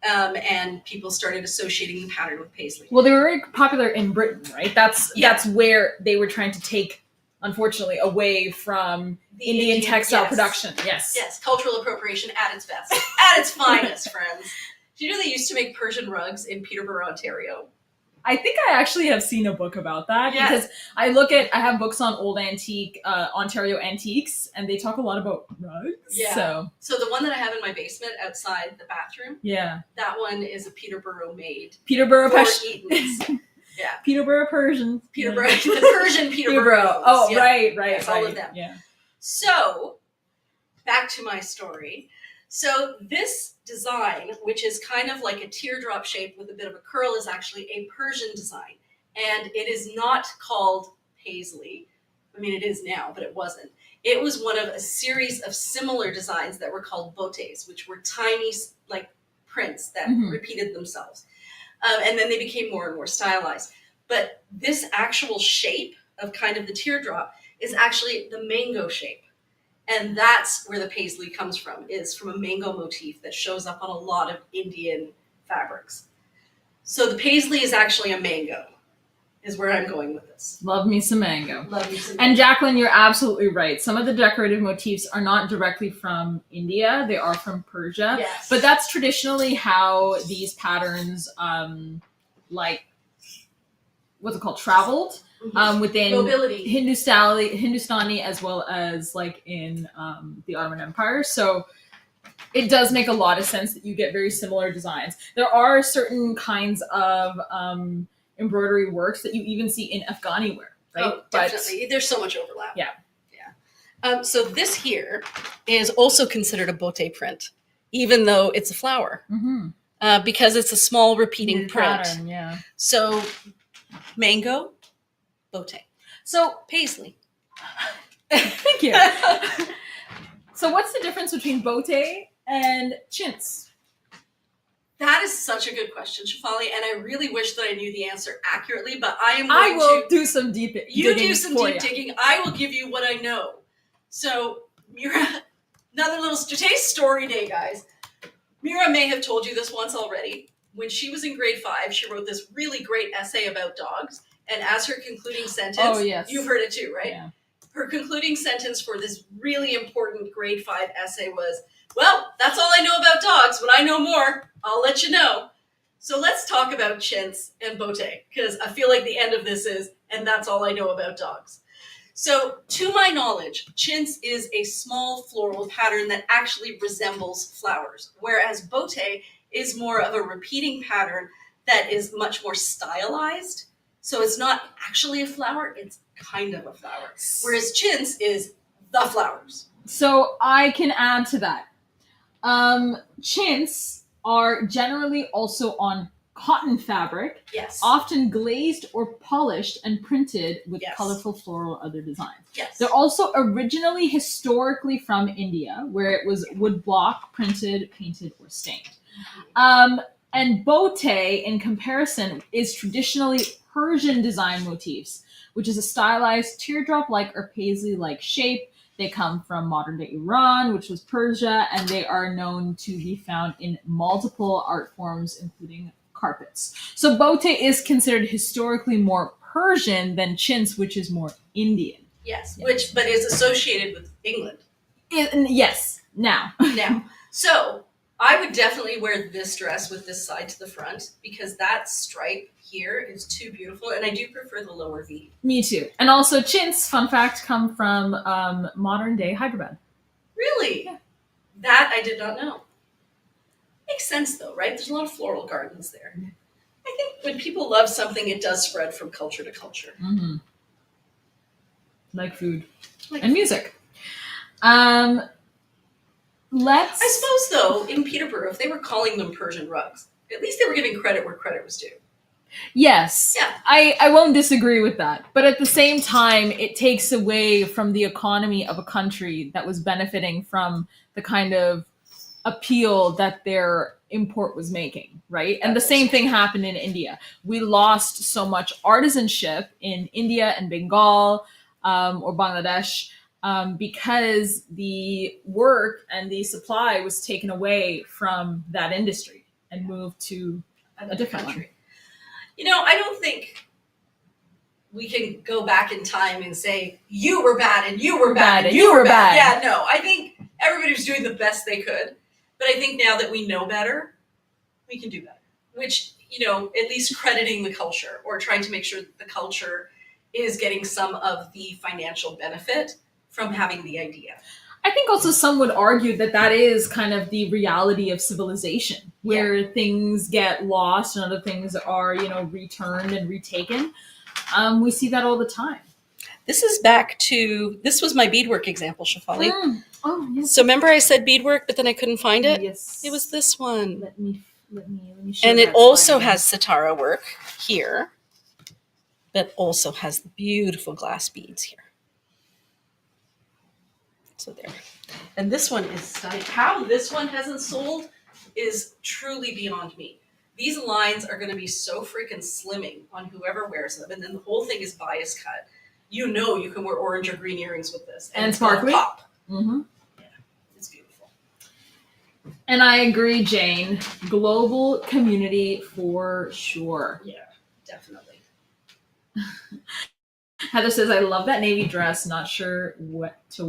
And people started associating the pattern with paisley. Well, they were very popular in Britain, right? That's where they were trying to take, unfortunately, away from the Indian textile production. Yes. Yes, cultural appropriation at its best. At its finest, friends. Do you know they used to make Persian rugs in Peterborough, Ontario? I think I actually have seen a book about that because I have books on old antique, Ontario antiques, and they talk a lot about rugs. Yeah. So the one that I have in my basement outside the bathroom, yeah, that one is a Peterborough made. Peterborough Eatons. Yeah. Peterborough Persian. Peterborough, the Persian Peterborough. Oh, yeah. right. Yes, all of them. Yeah. So, back to my story. So this design, which is kind of like a teardrop shape with a bit of a curl, is actually a Persian design. And it is not called paisley. I mean, it is now, but it wasn't. It was one of a series of similar designs that were called botes, which were tiny like prints that repeated themselves. And then they became more and more stylized. But this actual shape of kind of the teardrop is actually the mango shape. And that's where the paisley comes from, is from a mango motif that shows up on a lot of Indian fabrics. So the paisley is actually a mango, is where I'm going with this. Love me some mango. Love me some mango. And Jacqueline, you're absolutely right. Some of the decorative motifs are not directly from India. They are from Persia. Yes. But that's traditionally how these patterns, traveled. Within Mobility. Hindustani as well as like in the Ottoman Empire. So it does make a lot of sense that you get very similar designs. There are certain kinds of embroidery works that you even see in Afghani wear, right? Oh, definitely. There's so much overlap. Yeah. Yeah. So this here is also considered a bote print, even though it's a flower, because it's a small repeating print. Pattern, yeah. So mango, bote. So paisley. Thank you. So what's the difference between bote and chintz? That is such a good question, Shefali, and I really wish that I knew the answer accurately, but I will do some deep digging. You do some deep digging. I will give you what I know. So Mira, today's story day, guys. Mira may have told you this once already. When she was in grade 5, she wrote this really great essay about dogs. And as her concluding sentence, you've heard it too, right? Yeah. Her concluding sentence for this really important grade 5 essay was, well, that's all I know about dogs. When I know more, I'll let you know. So let's talk about chintz and bote, because I feel like the end of this is, and that's all I know about dogs. So to my knowledge, chintz is a small floral pattern that actually resembles flowers, whereas bote is more of a repeating pattern that is much more stylized. So it's not actually a flower, it's kind of a flower. Whereas chintz is the flowers. So I can add to that. Chintz are generally also on cotton fabric, yes, often glazed or polished and printed with colorful floral or other designs. Yes. They're also originally historically from India, where it was wood block, printed, painted, or stained. And bote, in comparison, is traditionally Persian design motifs, which is a stylized teardrop-like or paisley-like shape. They come from modern-day Iran, which was Persia, and they are known to be found in multiple art forms, including carpets. So bote is considered historically more Persian than chintz, which is more Indian. Yes, but is associated with England. Yes, now. So I would definitely wear this dress with this side to the front because that stripe here is too beautiful, and I do prefer the lower V. Me too. And also chintz, fun fact, come from modern day Hyderabad. Really? Yeah. That I did not know. Makes sense though, right? There's a lot of floral gardens there. I think when people love something, it does spread from culture to culture. Mm-hmm. Like food. Like and music. Let's. I suppose though, in Peterborough, if they were calling them Persian rugs, at least they were giving credit where credit was due. Yes. Yeah. I won't disagree with that. But at the same time, it takes away from the economy of a country that was benefiting from the kind of appeal that their import was making, right? And the same thing happened in India. We lost so much artisanship in India and Bengal or Bangladesh because the work and the supply was taken away from that industry and moved to a different country. You know, I don't think we can go back in time and say, you were bad and you were bad and you were bad. Yeah, no, I think everybody was doing the best they could. But I think now that we know better, we can do better. Which, you know, at least crediting the culture or trying to make sure that the culture is getting some of the financial benefit from having the idea. I think also some would argue that that is kind of the reality of civilization, where things get lost and other things are, you know, returned and retaken. We see that all the time. This is this was my beadwork example, Shafali. Oh, yes. So remember I said beadwork, but then I couldn't find it? Yes. It was this one. Let me show and that it also slide. has sitara work here, but also has the beautiful glass beads here. So there. And this one is stunning. How this one hasn't sold is truly beyond me. These lines are going to be so freaking slimming on whoever wears them. And then the whole thing is bias cut. You know you can wear orange or green earrings with this. And it's gonna sparkly. Pop. Mm-hmm. Yeah, it's beautiful. And I agree, Jane. Global community for sure. Yeah, definitely. Heather says, I love that navy dress. Not sure where to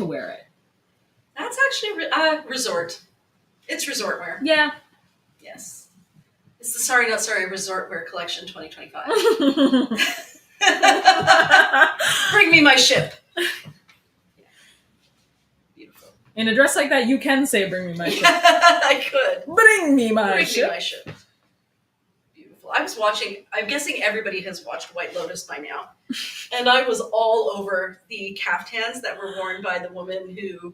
wear it. That's actually resort. It's resort wear. Yeah. Yes. It's the Sari Not Sorry Resort Wear Collection 2025. Bring me my ship. Yeah. Beautiful. In a dress like that, you can say, bring me my ship. I could. Bring me my Bring ship. me my ship. Beautiful. I'm guessing everybody has watched White Lotus by now. And I was all over the caftans that were worn by the woman who,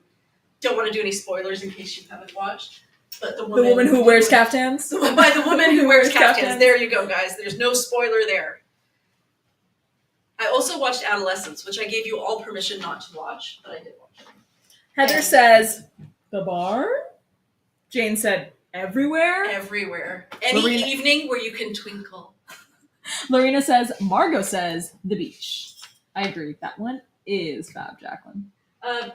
don't want to do any spoilers in case you haven't watched, but the woman who wears caftans? By the woman who wears caftans. There you go, guys. There's no spoiler there. I also watched Adolescence, which I gave you all permission not to watch, but I did watch it. Heather says, the bar? Jane said, everywhere? Everywhere. Any Lorena- evening where you can twinkle. Lorena says, Margot says, the beach. I agree. That one is fab, Jacqueline.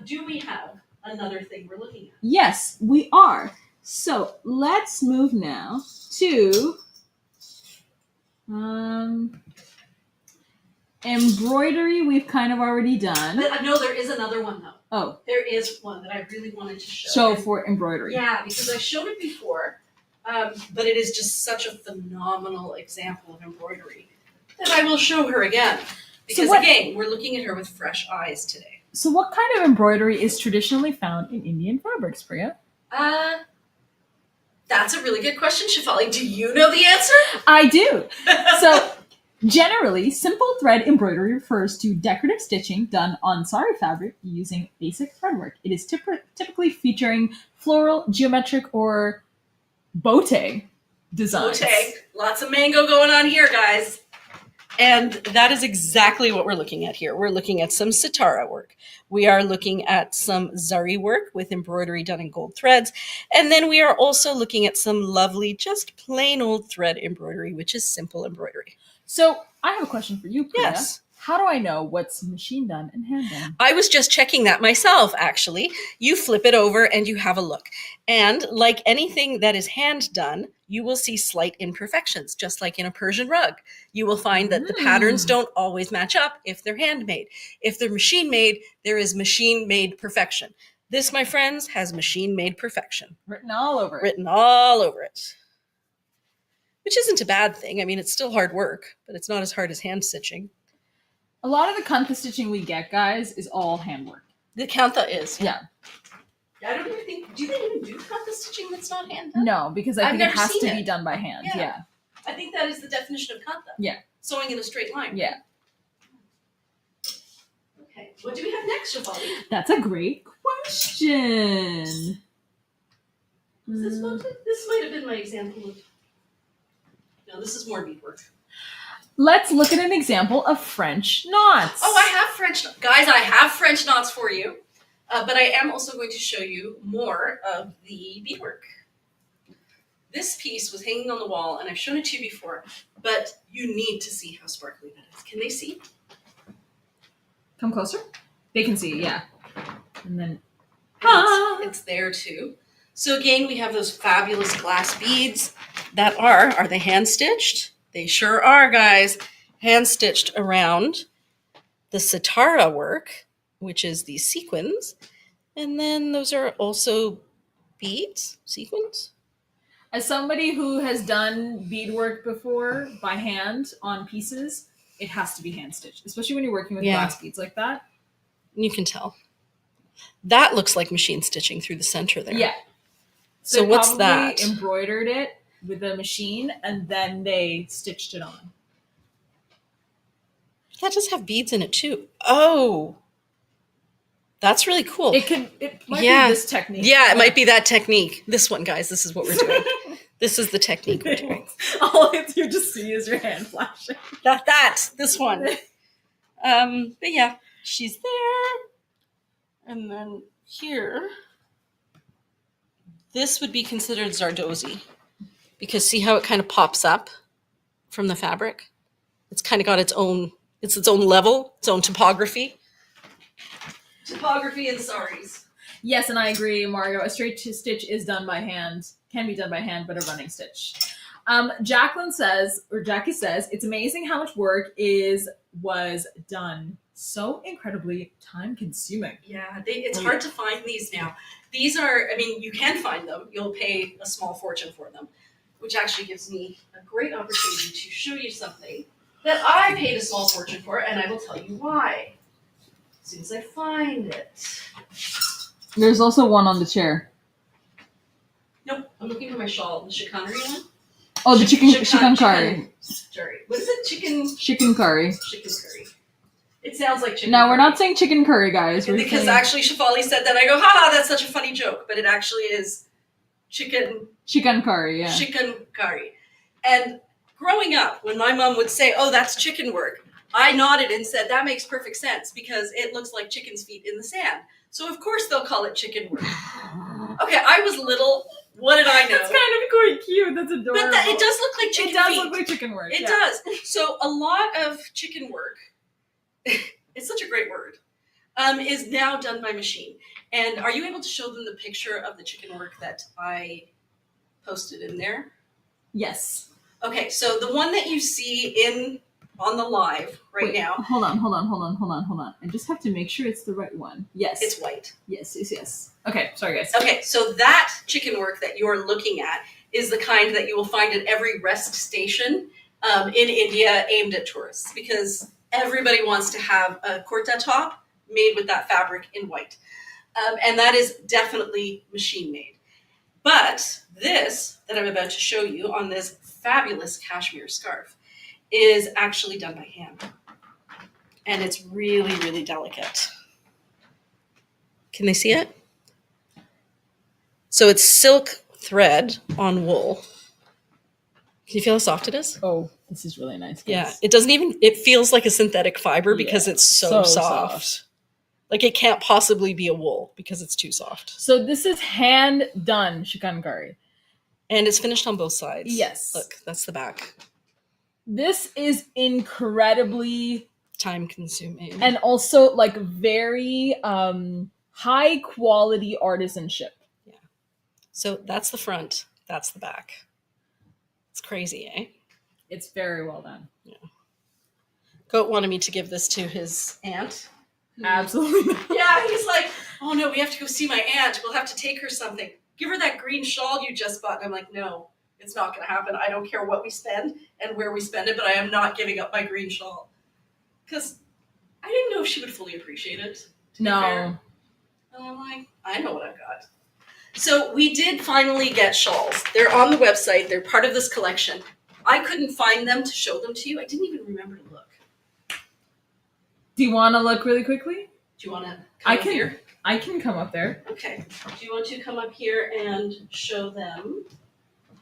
Do we have another thing we're looking at? Yes, we are. So let's move now to embroidery. We've kind of already done. No, there is another one though. Oh, There is one that I really wanted to show. so for embroidery. Yeah, because I showed it before, but it is just such a phenomenal example of embroidery that I will show her again. Because again, we're looking at her with fresh eyes today. So what kind of embroidery is traditionally found in Indian fabrics, Priya? That's a really good question, Shafali. Do you know the answer? I do. So generally, simple thread embroidery refers to decorative stitching done on sari fabric using basic threadwork. It is typically featuring floral, geometric, or bote designs. Okay, lots of mango going on here, guys. And that is exactly what we're looking at here. We're looking at some sitara work. We are looking at some zari work with embroidery done in gold threads. And then we are also looking at some lovely, just plain old thread embroidery, which is simple embroidery. So I have a question for you, Priya. Yes. How do I know what's machine done and hand done? I was just checking that myself, actually. You flip it over and you have a look. And like anything that is hand done, you will see slight imperfections, just like in a Persian rug. You will find that the patterns don't always match up if they're handmade. If they're machine made, there is machine made perfection. This, my friends, has machine made perfection. Written all over it. Written all over it. Which isn't a bad thing. I mean, it's still hard work, but it's not as hard as hand stitching. A lot of the Kantha stitching we get, guys, is all handwork. The Kantha is. Yeah. I don't even think, do they even do Kantha stitching that's not hand done? No, because I I've think it never has seen to it. be done by hand. Yeah. Yeah. I think that is the definition of Kantha. Yeah. Sewing in a straight line. Yeah. Okay. What do we have next, Shibori? That's a great question. Was this one? This might have been my example of. No, this is more beadwork. Let's look at an example of French knots. Oh, I have French guys. I have French knots for you, but I am also going to show you more of the beadwork. This piece was hanging on the wall, and I've shown it to you before, but you need to see how sparkly that is. Can they see? Come closer. They can see, yeah. And then It's there too. So again, we have those fabulous glass beads that are they hand stitched? They sure are, guys. Hand stitched around the sitara work, which is these sequins. And then those are also beads, sequins. as somebody who has done beadwork before by hand on pieces, it has to be hand stitched, especially when you're working with glass beads like that. You can tell. That looks like machine stitching through the center there. Yeah. So they what's probably that? Embroidered it with a machine and then they stitched it on. That does have beads in it too. Oh, that's really cool. It might be this technique. Yeah, it might be that technique. This one, guys, this is what we're doing. This is the technique we're doing. All you just see is your hand flashing. This one. But yeah, she's there. And then here, this would be considered Zardozi. Because see how it kind of pops up from the fabric? It's kind of got its own level, its own topography. Topography and saris. Yes, and I agree, Mario. A straight stitch is done by hand, can be done by hand, but a running stitch. Jackie says, it's amazing how much work was done. So incredibly time consuming. Yeah, it's hard to find these now. These are, I mean, you can find them. You'll pay a small fortune for them, which actually gives me a great opportunity to show you something that I paid a small fortune for, and I will tell you why. As soon as I find it. There's also one on the chair. Nope, I'm looking for my shawl, the chicanery one. Oh, the chicken curry. Sorry, what is it? Chicken curry. Chicken curry. It sounds like chicken. No, curry. we're not saying chicken curry, guys. Because actually, Shefali said that. I go, haha, that's such a funny joke, but it actually is chicken curry. Yeah. Chicken curry. And growing up, when my mom would say, "Oh, that's chicken work," I nodded and said, "That makes perfect sense because it looks like chicken's feet in the sand." So of course they'll call it chicken work. Okay, I was little. What did I know? It's kind of quite cute. That's adorable. But it does look like chicken feet. It does look like chicken work. It does. So a lot of chicken work, it's such a great word, is now done by machine. And are you able to show them the picture of the chicken work that I posted in there? Yes. Okay, so the one that you see on the live now. Hold on. I just have to make sure it's the right one. Yes. It's white. Yes. Okay, sorry guys. Okay, so that chicken work that you're looking at is the kind that you will find at every rest station in India aimed at tourists, because everybody wants to have a kurta top made with that fabric in white. And that is definitely machine made. But this that I'm about to show you on this fabulous cashmere scarf is actually done by hand. And it's really, really delicate. Can they see it? So it's silk thread on wool. Can you feel how soft it is? Oh, this is really nice. Guys. Yeah, it feels like a synthetic fiber because it's so soft. Like it can't possibly be a wool because it's too soft. So this is hand done shikankari. And it's finished on both sides. Yes. Look, that's the back. This is incredibly time consuming. And also like very high quality artisanship. Yeah. So that's the front. That's the back. It's crazy, eh? It's very well done. Yeah. Goat wanted me to give this to his aunt. Absolutely. Yeah, he's like, oh no, we have to go see my aunt. We'll have to take her something. Give her that green shawl you just bought. And I'm like, no, it's not going to happen. I don't care what we spend and where we spend it, but I am not giving up my green shawl. Because I didn't know if she would fully appreciate it. No. And I'm like, I know what I've got. So we did finally get shawls. They're on the website. They're part of this collection. I couldn't find them to show them to you. I didn't even remember to look. Do you want to look really quickly? Do you want to come up here? I can come up there. Okay. Do you want to come up here and show them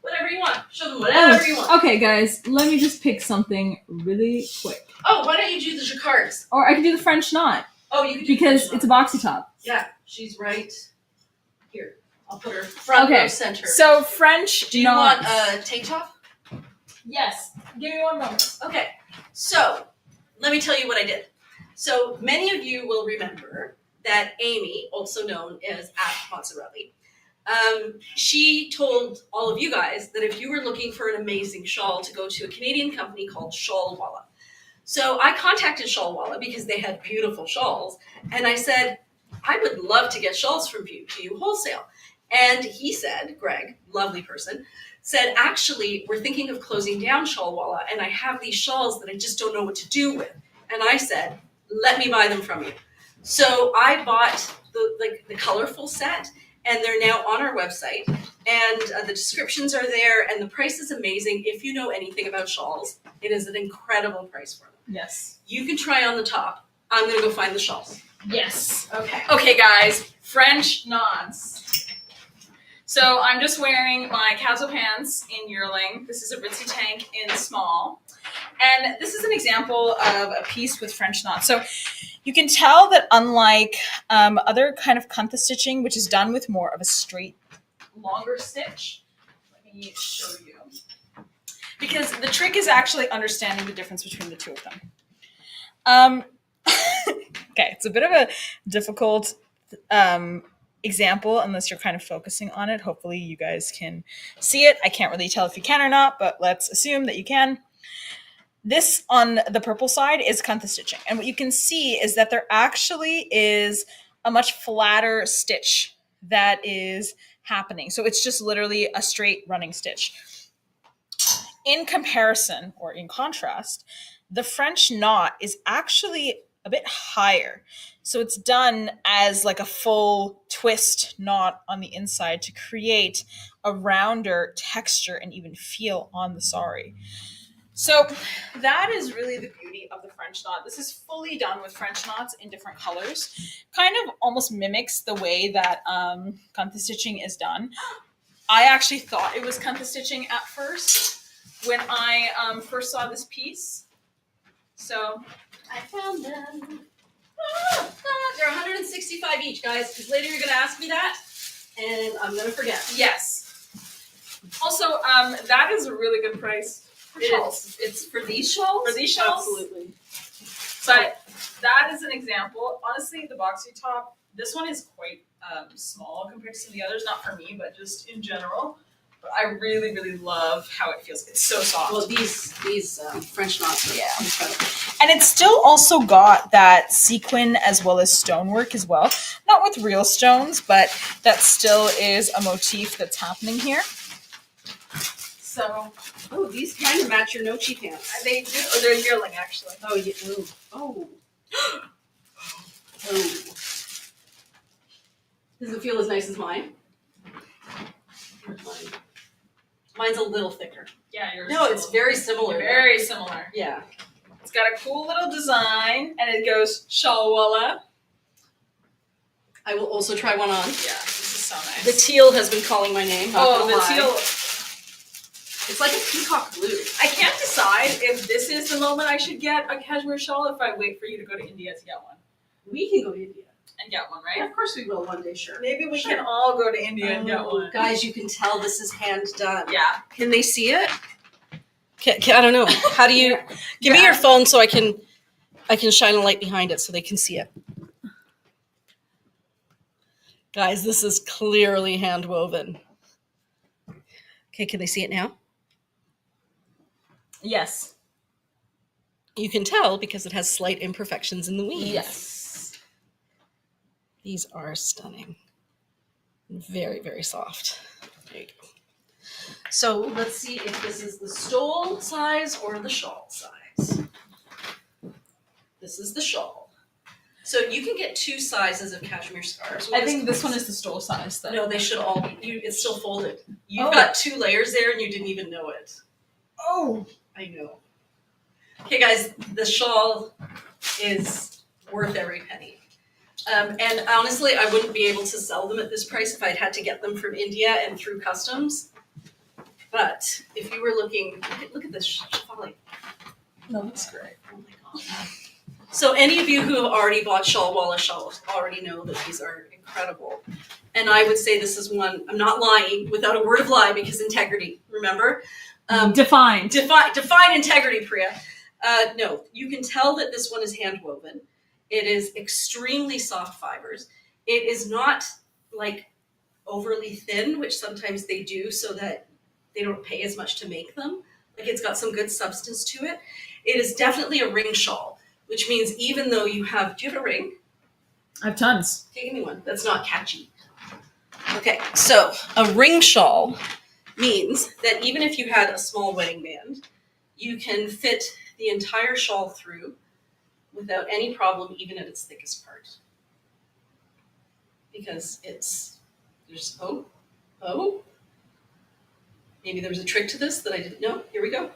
whatever you want? Show them whatever you want. Okay, guys, let me just pick something really quick. Oh, why don't you do the jacquards? Or I can do the French knot. Oh, you can do because it's a boxy top. Yeah, she's right here. I'll put her front row center. So French. Do you want a tank top? Yes. Give me one moment. Okay. So let me tell you what I did. So many of you will remember that Amy, also known as Mozzarelli, she told all of you guys that if you were looking for an amazing shawl, to go to a Canadian company called Shawlwalla. So I contacted Shawlwalla because they had beautiful shawls, and I said, I would love to get shawls from you wholesale. And he said, Greg, lovely person, said, actually, we're thinking of closing down Shawlwalla, and I have these shawls that I just don't know what to do with. And I said, let me buy them from you. So I bought the colorful set, and they're now on our website, and the descriptions are there, and the price is amazing. If you know anything about shawls, it is an incredible price for them. Yes. You can try on the top. I'm going to go find the shawls. Yes. Okay. Okay, guys. French knots. So I'm just wearing my casual pants in yearling. This is a ritzy tank in small. And this is an example of a piece with French knots. So you can tell that unlike other kind of Kantha stitching, which is done with more of a straight, longer stitch, let me show you. Because the trick is actually understanding the difference between the two of them. Okay, it's a bit of a difficult example unless you're kind of focusing on it. Hopefully you guys can see it. I can't really tell if you can or not, but let's assume that you can. This on the purple side is Kantha stitching. And what you can see is that there actually is a much flatter stitch that is happening. So it's just literally a straight running stitch. In comparison, or in contrast, the French knot is actually a bit higher. So it's done as like a full twist knot on the inside to create a rounder texture and even feel on the sari. So that is really the beauty of the French knot. This is fully done with French knots in different colors. Kind of almost mimics the way that Kantha stitching is done. I actually thought it was Kantha stitching at first when I first saw this piece. So I found them. They're 165 each, guys, because later you're going to ask me that, and I'm going to forget. Yes. Also, that is a really good price. It's for these shawls? For these shawls? Absolutely. But that is an example. Honestly, the boxy top, this one is quite small compared to some of the others. Not for me, but just in general. But I really, really love how it feels. It's so soft. Well, these French knots are incredible. And it's still also got that sequin as well as stonework as well. Not with real stones, but that still is a motif that's happening here. So, oh, these kind of match your no-chi pants. They do. Oh, they're yearling, actually. Oh, yeah. Oh. Oh. Does it feel as nice as mine? Mine's a little thicker. Yeah, yours. No, it's very similar. Very similar. Yeah. It's got a cool little design, and it goes Shawlwalla. I will also try one on. Yeah, this is so nice. The teal has been calling my name. Oh, the teal. It's like a peacock blue. I can't decide if this is the moment I should get a cashmere shawl, if I wait for you to go to India to get one. We can go to India. And get one, right? Yeah, of course we will one day, sure. Maybe we can all go to India and get one. Guys, you can tell this is hand done. Yeah. Can they see it? I don't know. How do you... Give me your phone so I can I can shine a light behind it so they can see it. Guys, this is clearly hand woven. Okay, can they see it now? Yes. You can tell because it has slight imperfections in the weave. Yes. These are stunning. Very, very soft. There you go. So let's see if this is the stole size or the shawl size. This is the shawl. So you can get 2 sizes of cashmere scarves. I think this one is the stole size, though. No, they should all be. It's still folded. You've got 2 layers there and you didn't even know it. Oh. I know. Okay, guys, the shawl is worth every penny. And honestly, I wouldn't be able to sell them at this price if I'd had to get them from India and through customs. But if you were looking, look at this shawl. That looks great. Oh my god. So any of you who have already bought Shawlwalla shawls already know that these are incredible. And I would say this is one, I'm not lying without a word of lie because integrity, remember? Define Integrity, Priya. No, you can tell that this one is hand woven. It is extremely soft fibers. It is not like overly thin, which sometimes they do so that they don't pay as much to make them. Like it's got some good substance to it. It is definitely a ring shawl, which means even though you have, do you have a ring? I have tons. Okay, give me one. That's not catchy. Okay, so a ring shawl means that even if you had a small wedding band, you can fit the entire shawl through without any problem, even at its thickest part. Because there's, maybe there was a trick to this that I didn't know. Here we go.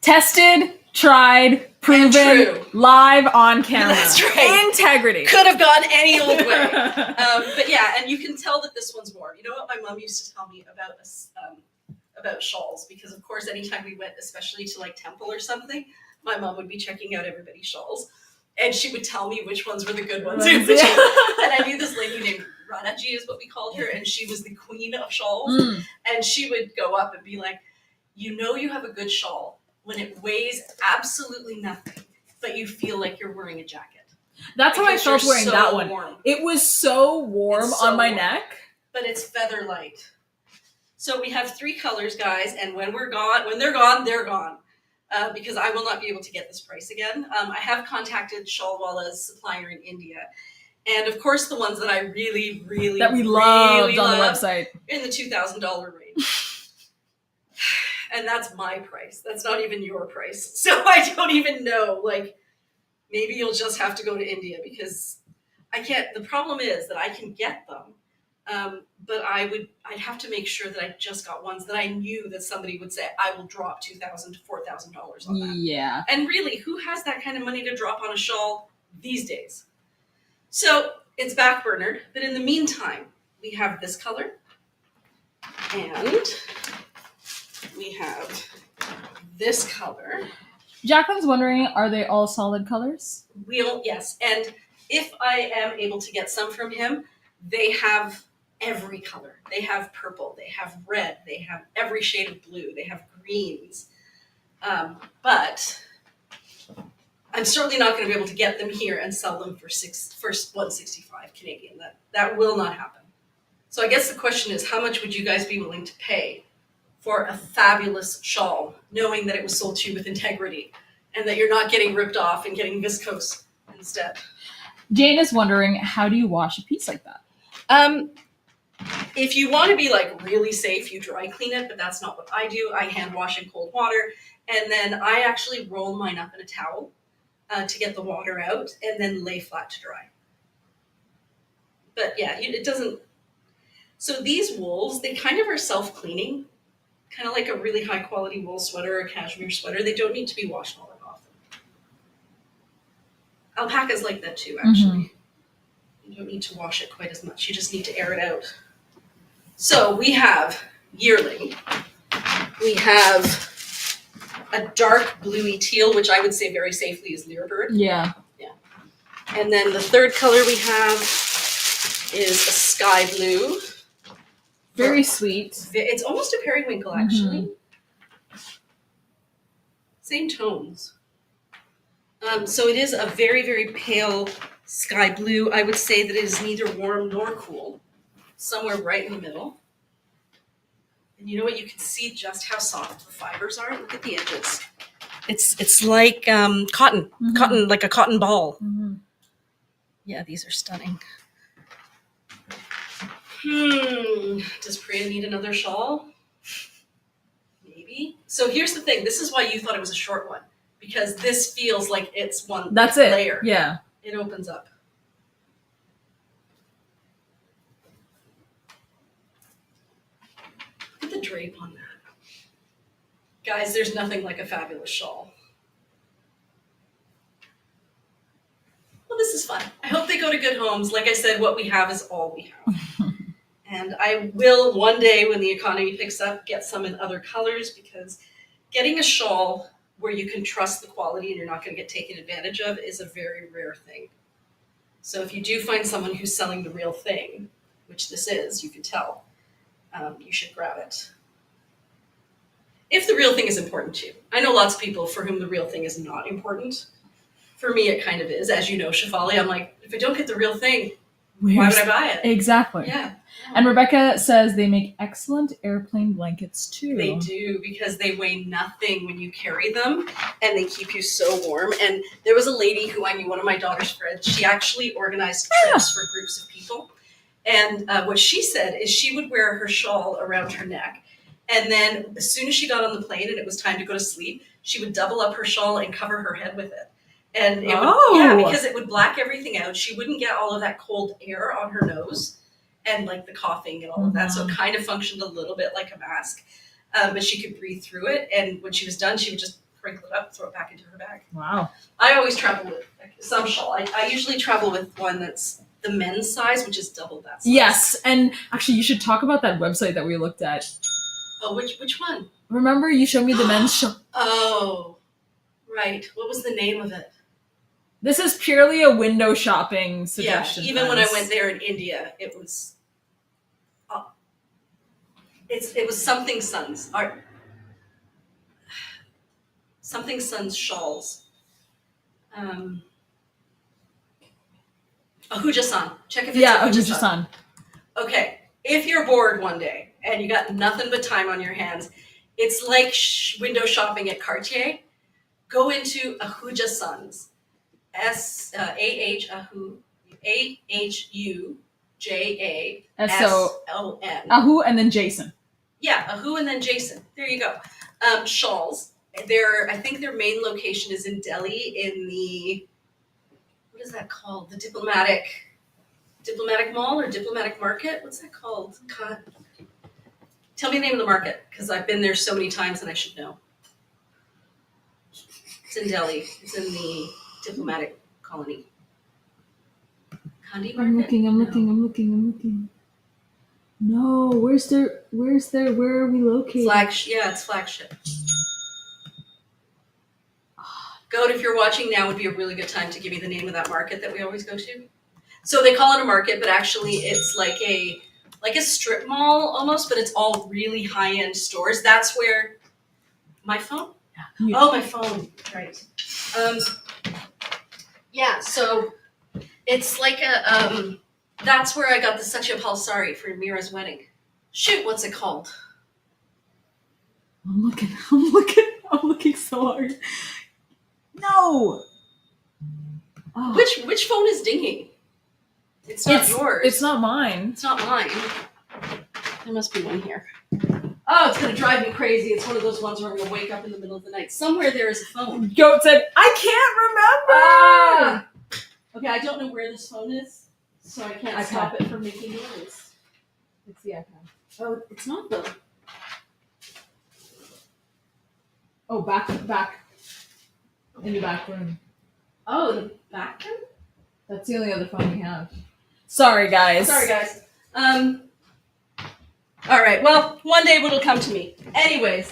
Tested, tried, proven, live on camera. That's right. Integrity. Could have gone any old way. But yeah, and you can tell that this one's warm. You know what my mom used to tell me about shawls? Because of course, anytime we went, especially to like temple or something, my mom would be checking out everybody's shawls. And she would tell me which ones were the good ones. And I knew this lady named Ranaji is what we called her, and she was the queen of shawls. And she would go up and be like, you know you have a good shawl when it weighs absolutely nothing, but you feel like you're wearing a jacket. That's how I felt wearing that one. Warm. It was so warm on my neck. But it's feather light. So we have 3 colors, guys, and when they're gone, they're gone. Because I will not be able to get this price again. I have contacted Shawlwalla's supplier in India. And of course, the ones that I really, really, that we loved on the love website. In the $2,000 range. And that's my price. That's not even your price. So I don't even know. Like, maybe you'll just have to go to India because I can't. The problem is that I can get them. But I'd have to make sure that I just got ones that I knew that somebody would say, I will drop $2,000 to $4,000 on that. Yeah. And really, who has that kind of money to drop on a shawl these days? So it's backburnered, but in the meantime, we have this color, and we have this color. Jacqueline's wondering, are they all solid colors? Yes, and if I am able to get some from him, they have every color. They have purple, they have red, they have every shade of blue, they have greens. But I'm certainly not going to be able to get them here and sell them for $165 Canadian. That will not happen. So I guess the question is, how much would you guys be willing to pay for a fabulous shawl, knowing that it was sold to you with integrity and that you're not getting ripped off and getting viscose instead? Jane is wondering, how do you wash a piece like that? If you want to be like really safe, you dry clean it, but that's not what I do. I hand wash in cold water, and then I actually roll mine up in a towel to get the water out, and then lay flat to dry. But yeah, it doesn't. So these wools, they kind of are self-cleaning, kind of like a really high quality wool sweater or a cashmere sweater. They don't need to be washed all that often. Alpaca's like that too, actually. You don't need to wash it quite as much. You just need to air it out. So we have yearling. We have a dark bluey teal, which I would say very safely is lyrebird. Yeah. Yeah. And then the third color we have is a sky blue. Very sweet. It's almost a periwinkle, actually. Same tones. So it is a very, very pale sky blue. I would say that it is neither warm nor cool. Somewhere right in the middle. And you know what? You can see just how soft the fibers are. Look at the edges. It's like cotton, cotton, like a cotton ball. Yeah, these are stunning. Does Priya need another shawl? Maybe. So here's the thing. This is why you thought it was a short one, because this feels like it's one That's it. layer. Yeah. It opens up. Look at the drape on that. Guys, there's nothing like a fabulous shawl. Well, this is fun. I hope they go to good homes. Like I said, what we have is all we have. And I will one day, when the economy picks up, get some in other colors, because getting a shawl where you can trust the quality and you're not going to get taken advantage of is a very rare thing. So if you do find someone who's selling the real thing, which this is, you can tell, you should grab it. If the real thing is important to you. I know lots of people for whom the real thing is not important. For me, it kind of is. As you know, Shefali, I'm like, if I don't get the real thing, why would I buy it? Exactly. Yeah. And Rebecca says they make excellent airplane blankets too. They do, because they weigh nothing when you carry them, and they keep you so warm. And there was a lady who I knew, one of my daughter's friends. She actually organized trips for groups of people. And what she said is she would wear her shawl around her neck. And then as soon as she got on the plane and it was time to go to sleep, she would double up her shawl and cover her head with it. And it would, yeah, because it would black everything out. She wouldn't get all of that cold air on her nose and like the coughing and all of that. So it kind of functioned a little bit like a mask, but she could breathe through it. And when she was done, she would just crinkle it up and throw it back into her bag. Wow. I always travel with some shawl. I usually travel with one that's the men's size, which is double that size. Yes, and actually you should talk about that website that we looked at. Oh, which one? Remember you showed me the men's shawl? Oh, right. What was the name of it? This is purely a window shopping suggestion. Yeah, even when I went there in India, it was it was something Sons. Something Sons shawls. Ahuja-san. Check if it's Ahuja-san. Okay, if you're bored one day and you got nothing but time on your hands, it's like window shopping at Cartier. Go into Ahuja-san's. Ahujason. Ahu and then Jason. Yeah, Ahu and then Jason. There you go. Shawls. I think their main location is in Delhi in the, what is that called? The diplomatic mall or diplomatic market? What's that called? God. Tell me the name of the market, because I've been there so many times and I should know. It's in Delhi. It's in the diplomatic colony. Kandi market? I'm looking. No, where are we located? It's flagship. Gota, if you're watching now, would be a really good time to give me the name of that market that we always go to. So they call it a market, but actually it's like a strip mall almost, but it's all really high-end stores. That's where my phone? Yeah. Oh, my phone. Right. Yeah, so it's like that's where I got the Satyapal sari for Mira's wedding. Shoot, what's it called? I'm looking so hard. No! Oh. Which phone is dinging? It's not yours. It's not mine. It's not mine. There must be one here. Oh, it's going to drive me crazy. It's one of those ones where I'm going to wake up in the middle of the night. Somewhere there is a phone. Goat said, I can't remember! Okay, I don't know where this phone is, so I can't stop it from making noise. It's the iPad. Oh, it's not the... Oh, back. In the back room. Oh, the back room? That's the only other phone we have. Sorry, guys. All right, well, one day it'll come to me. Anyways,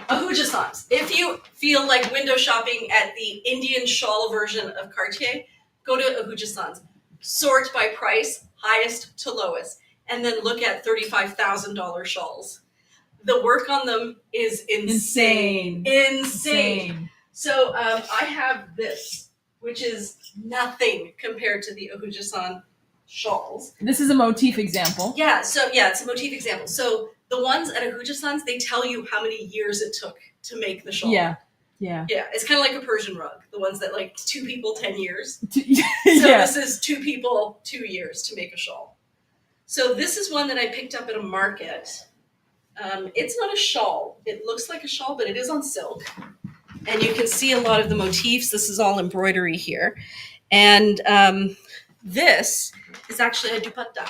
Ahuja-san's. If you feel like window shopping at the Indian shawl version of Cartier, go to Ahuja-san's. Sort by price, highest to lowest, and then look at $35,000 shawls. The work on them is insane. So I have this. which is nothing compared to the Ahuja-san shawls. This is a motif example. Yeah, so yeah, it's a motif example. So the ones at Ahuja-san's, they tell you how many years it took to make the shawl. Yeah. Yeah, it's kind of like a Persian rug, the ones that like 2 people, 10 years. So Yeah. this is 2 people, 2 years to make a shawl. So this is one that I picked up at a market. It's not a shawl. It looks like a shawl, but it is on silk. And you can see a lot of the motifs. This is all embroidery here. And this is actually a dupatta.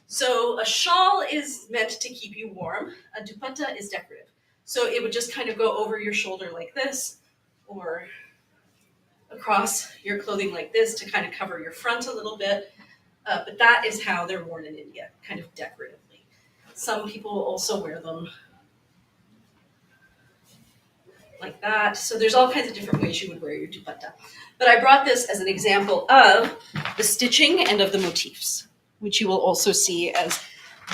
So a shawl is meant to keep you warm. A dupatta is decorative. So it would just kind of go over your shoulder like this, or across your clothing like this to kind of cover your front a little bit. But that is how they're worn in India, kind of decoratively. Some people also wear them like that. So there's all kinds of different ways you would wear your dupatta. But I brought this as an example of the stitching and of the motifs, which you will also see as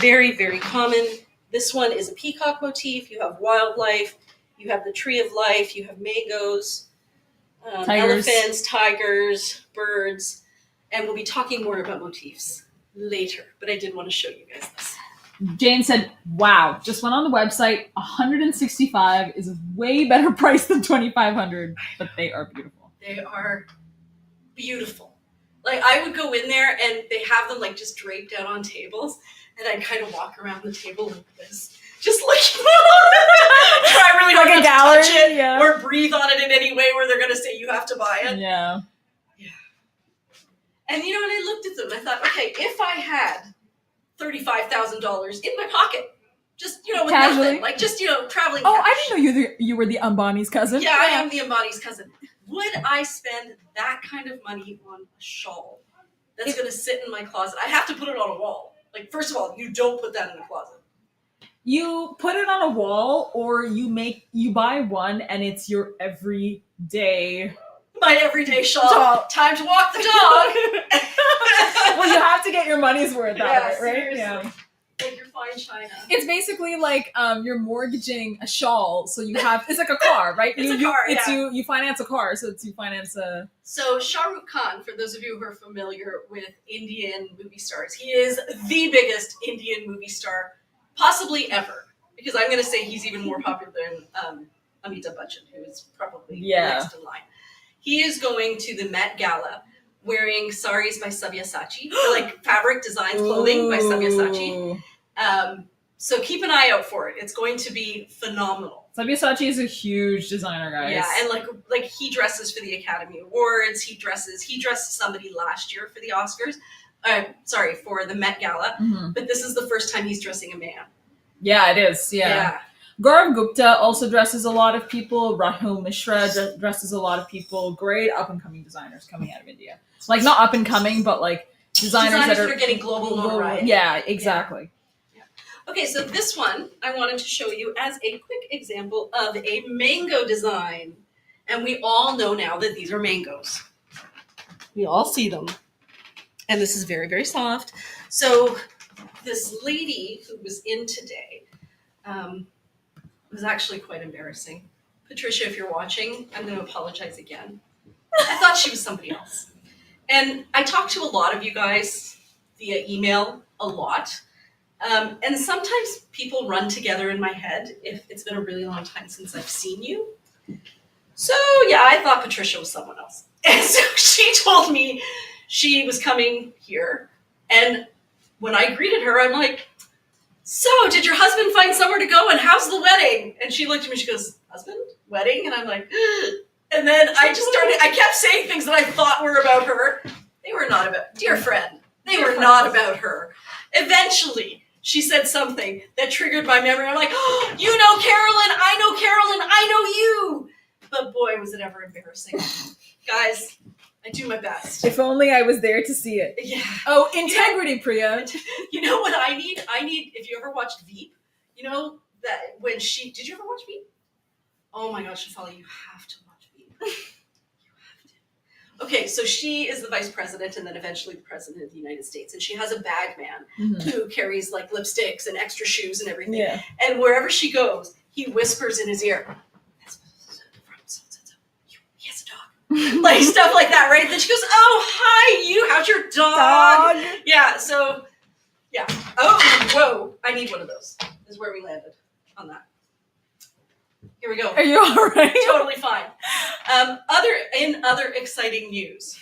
very, very common. This one is a peacock motif. You have wildlife. You have the tree of life. You have mangoes, elephants, tigers, birds. And we'll be talking more about motifs later. But I did want to show you guys this. Jane said, wow, just went on the website. $165 is a way better price than $2,500, but they are beautiful. They are beautiful. Like, I would go in there and they have them like just draped out on tables, and I'd kind of walk around the table like this, just looking try really hard Like a not to gallery, touch it yeah. or breathe on it in any way where they're going to say you have to buy it. Yeah. And you know, when I looked at them, I thought, okay, if I had $35,000 in my pocket, just, you know, with Casually. nothing, like just, you know, traveling Oh, cash. I didn't know you were the Ambani's cousin. Yeah, I am the Ambani's cousin. Would I spend that kind of money on a shawl that's going to sit in my closet? I have to put it on a wall. Like, first of all, you don't put that in a closet. You put it on a wall, or you buy one and it's your everyday. My everyday shawl. Time to walk the dog. Well, you have to get your money's worth out of it, right? Seriously. Yeah. Like your fine china. It's basically like you're mortgaging a shawl, so you have it's like a car, right? You finance a car, so you finance a. So Shah Rukh Khan, for those of you who are familiar with Indian movie stars, he is the biggest Indian movie star possibly ever. Because I'm going to say he's even more popular than Amitabh Bachchan, who is probably next in line. He is going to the Met Gala wearing saris by Sabyasachi, like fabric designed clothing by Sabyasachi. So keep an eye out for it. It's going to be phenomenal. Sabyasachi is a huge designer, guys. Yeah, and like he dresses for the Academy Awards. He dressed somebody last year for the Oscars. For the Met Gala. Mm-hmm. But this is the first time he's dressing a man. Yeah, it is. Yeah. Gaurav Gupta also dresses a lot of people. Rahul Mishra dresses a lot of people. Great up-and-coming designers coming out of India. Like, not up-and-coming, but like designers that are getting global notoriety. Yeah, exactly. Yeah. Okay, so this one I wanted to show you as a quick example of a mango design. And we all know now that these are mangoes. We all see them. And this is very, very soft. So this lady who was in today, was actually quite embarrassing. Patricia, if you're watching, I'm going to apologize again. I thought she was somebody else. And I talked to a lot of you guys via email a lot. And sometimes people run together in my head if it's been a really long time since I've seen you. So yeah, I thought Patricia was someone else. And so she told me she was coming here. And when I greeted her, I'm like, so, did your husband find somewhere to go, and how's the wedding? And she looked at me, she goes, husband? Wedding? And I'm like, and then I kept saying things that I thought were about her. They were not about, dear friend, they were not about her. Eventually, she said something that triggered my memory. I'm like, oh, you know Carolyn, I know you. But boy, was it ever embarrassing. Guys, I do my best. If only I was there to see it. Yeah. Oh, integrity, Priya. You know what I need? If you ever watched Veep, you know that when did you ever watch Veep? Oh my gosh, Shafali, you have to watch Veep. You have to. Okay, so she is the vice president and then eventually the president of the United States. And she has a bag man who carries like lipsticks and extra shoes and everything. Yeah. And wherever she goes, he whispers in his ear, he has a dog. like stuff like that, right? Then she goes, oh, hi, you, how's your dog? Yeah, so, yeah. Oh, whoa, I need one of those, is where we landed on that. Here we go. Are you all right? Totally fine. Other exciting news,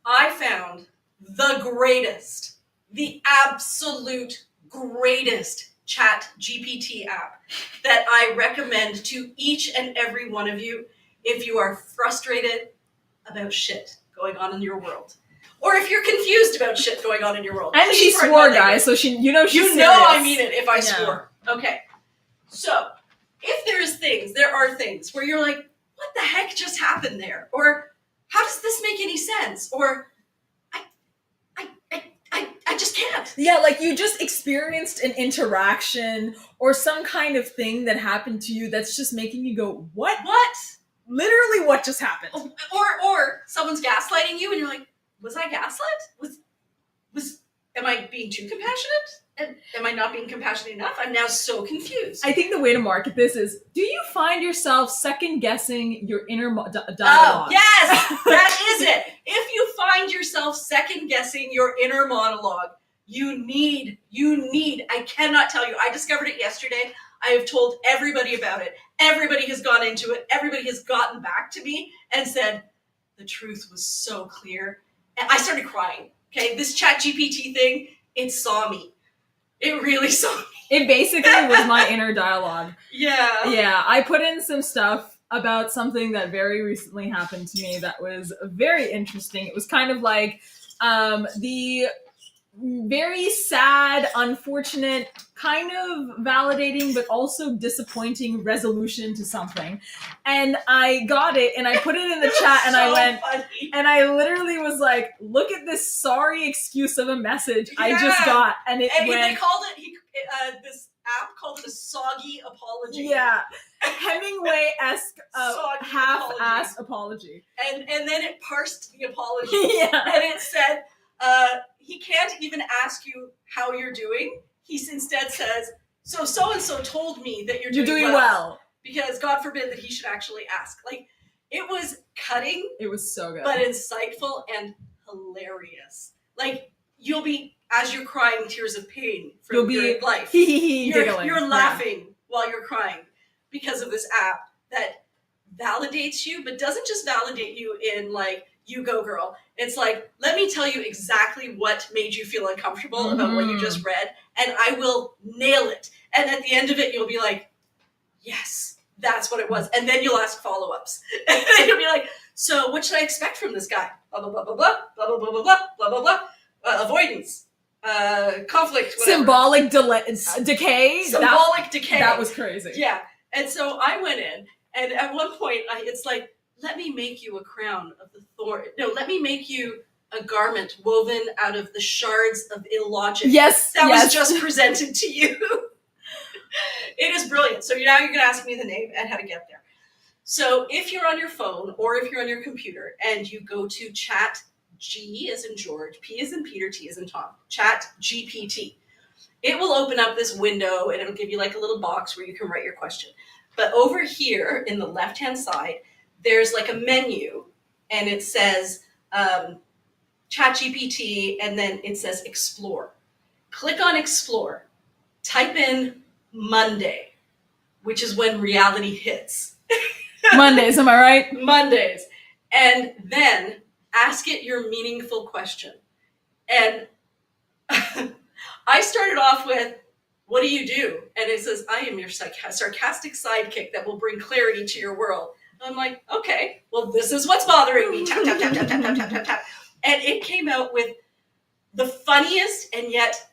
I found the absolute greatest Chat GPT app that I recommend to each and every one of you if you are frustrated about shit going on in your world. Or if you're confused about shit going on in your world. And she swore, guys, so she's serious. I mean it if I swore. Okay. So, if there are things where you're like, what the heck just happened there? Or how does this make any sense? Or I just can't. Yeah, like you just experienced an interaction or some kind of thing that happened to you that's just making you go, what? What? Literally what just happened? Or someone's gaslighting you and you're like, was I gaslit? Am I being too compassionate? Am I not being compassionate enough? I'm now so confused. I think the way to market this is, do you find yourself second guessing your inner dialogue? Oh, yes! That is it! If you find yourself second guessing your inner monologue, you need, I cannot tell you, I discovered it yesterday. I have told everybody about it. Everybody has gone into it. Everybody has gotten back to me and said, the truth was so clear. And I started crying. Okay, this Chat GPT thing, it saw me. It really saw me. It basically was my inner dialogue. Yeah. Yeah, I put in some stuff about something that very recently happened to me that was very interesting. It was kind of like the very sad, unfortunate, kind of validating, but also disappointing resolution to something. And I got it and I put it in the chat and I went, funny. And I literally was like, look at this sorry excuse of a message I just got. And it went. They called it, this app called it a soggy apology. Yeah. Hemingway-esque half-assed apology. And then it parsed the apology. Yeah. And it said, he can't even ask you how you're doing. He instead says, so-and-so told me that you're doing well. Because God forbid that he should actually ask. Like, it was cutting. It was so good. But insightful and hilarious. Like, you'll be, as you're crying tears of pain from your life, you're laughing while you're crying because of this app that validates you, but doesn't just validate you in like, you go girl. It's like, let me tell you exactly what made you feel uncomfortable about what you just read, and I will nail it. And at the end of it, you'll be like, yes, that's what it was. And then you'll ask follow-ups. And then you'll be like, so what should I expect from this guy? Blah, blah, blah, blah, blah, blah, blah, blah, blah, blah, blah, blah, blah. Avoidance, conflict, whatever. Symbolic decay. Symbolic decay. That was crazy. Yeah. And so I went in, and at one point, it's like, let me make you a crown of the thorn. No, let me make you a garment woven out of the shards of illogic. Yes. That was just presented to you. It is brilliant. So now you're going to ask me the name and how to get there. So if you're on your phone or if you're on your computer and you go to Chat G as in George, P as in Peter, T as in Tom, Chat GPT, it will open up this window and it'll give you like a little box where you can write your question. But over here in the left-hand side, there's like a menu and it says Chat GPT and then it says Explore. Click on Explore. Type in Monday, which is when reality hits. Mondays, am I right? Mondays. And then ask it your meaningful question. And I started off with, what do you do? And it says, I am your sarcastic sidekick that will bring clarity to your world. And I'm like, okay, well, this is what's bothering me. Tap, tap, tap, tap, tap, tap, tap, tap, tap. And it came out with the funniest and yet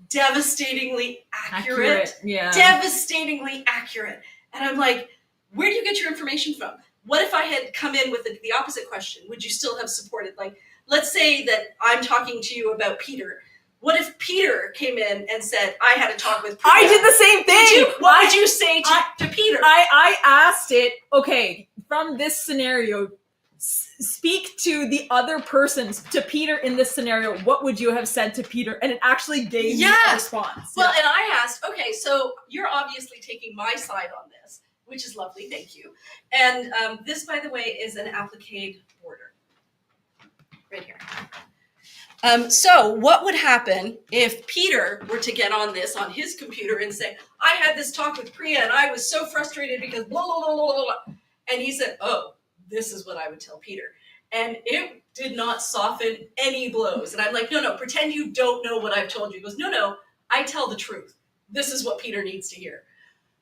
devastatingly accurate. Yeah. Devastatingly accurate. And I'm like, where do you get your information from? What if I had come in with the opposite question? Would you still have supported? Like, let's say that I'm talking to you about Peter. What if Peter came in and said, I had a talk with Priya? I did the same thing. What would you say to Peter? I asked it, okay, from this scenario, speak to the other person, to Peter in this scenario, what would you have said to Peter? And it actually gave me a response. Well, and I asked, okay, so you're obviously taking my side on this. which is lovely, thank you. And this, by the way, is an applique border. Right here. So what would happen if Peter were to get on this on his computer and say, I had this talk with Priya and I was so frustrated because blah, blah, blah, blah, blah. And he said, oh, this is what I would tell Peter. And it did not soften any blows. And I'm like, no, pretend you don't know what I've told you. He goes, no, I tell the truth. This is what Peter needs to hear.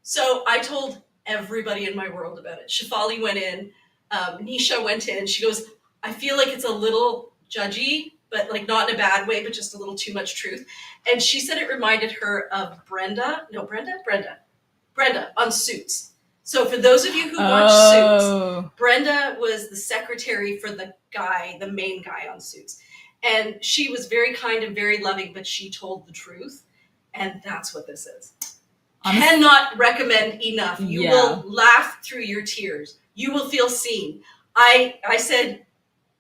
So I told everybody in my world about it. Shefali went in, Nisha went in. She goes, I feel like it's a little judgy, but like not in a bad way, but just a little too much truth. And she said it reminded her of Brenda on Suits. So for those of you who watch Suits, Brenda was the secretary for the main guy on Suits. And she was very kind and very loving, but she told the truth. And that's what this is. Cannot recommend enough. You will laugh through your tears. You will feel seen. I said,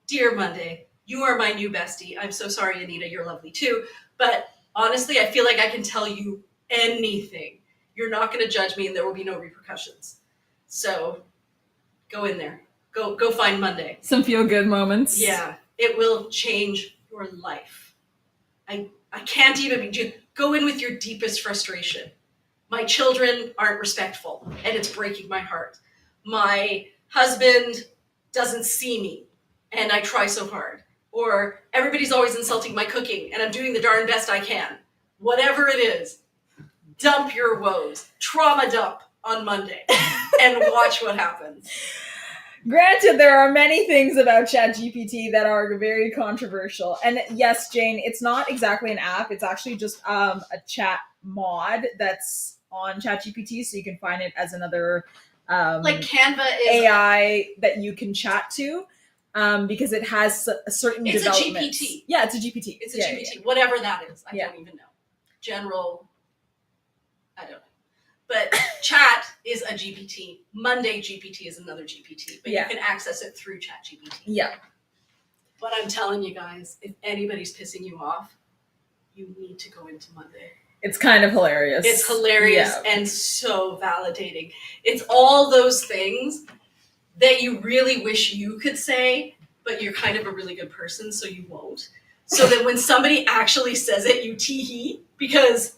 dear Monday, you are my new bestie. I'm so sorry, Anita, you're lovely too. But honestly, I feel like I can tell you anything. You're not going to judge me and there will be no repercussions. So go in there. Go find Monday. Some feel-good moments. Yeah, it will change your life. I can't even go in with your deepest frustration. My children aren't respectful and it's breaking my heart. My husband doesn't see me and I try so hard. Or everybody's always insulting my cooking and I'm doing the darn best I can. Whatever it is, dump your woes. Trauma dump on Monday and watch what happens. Granted, there are many things about ChatGPT that are very controversial. And yes, Jane, it's not exactly an app. It's actually just a chat mod that's on ChatGPT. So you can find it as another like Canva is AI that you can chat to. Because it has a certain development. It's a GPT. Yeah, it's a GPT. It's a GPT. Yeah. Whatever that is. I don't even know. General, I don't know. But chat is a GPT. Monday GPT is another GPT. But you can access it through ChatGPT. Yeah. But I'm telling you guys, if anybody's pissing you off, you need to go into Monday. It's kind of hilarious. It's hilarious and so validating. It's all those things that you really wish you could say, but you're kind of a really good person, so you won't. So that when somebody actually says it, you tee-hee, because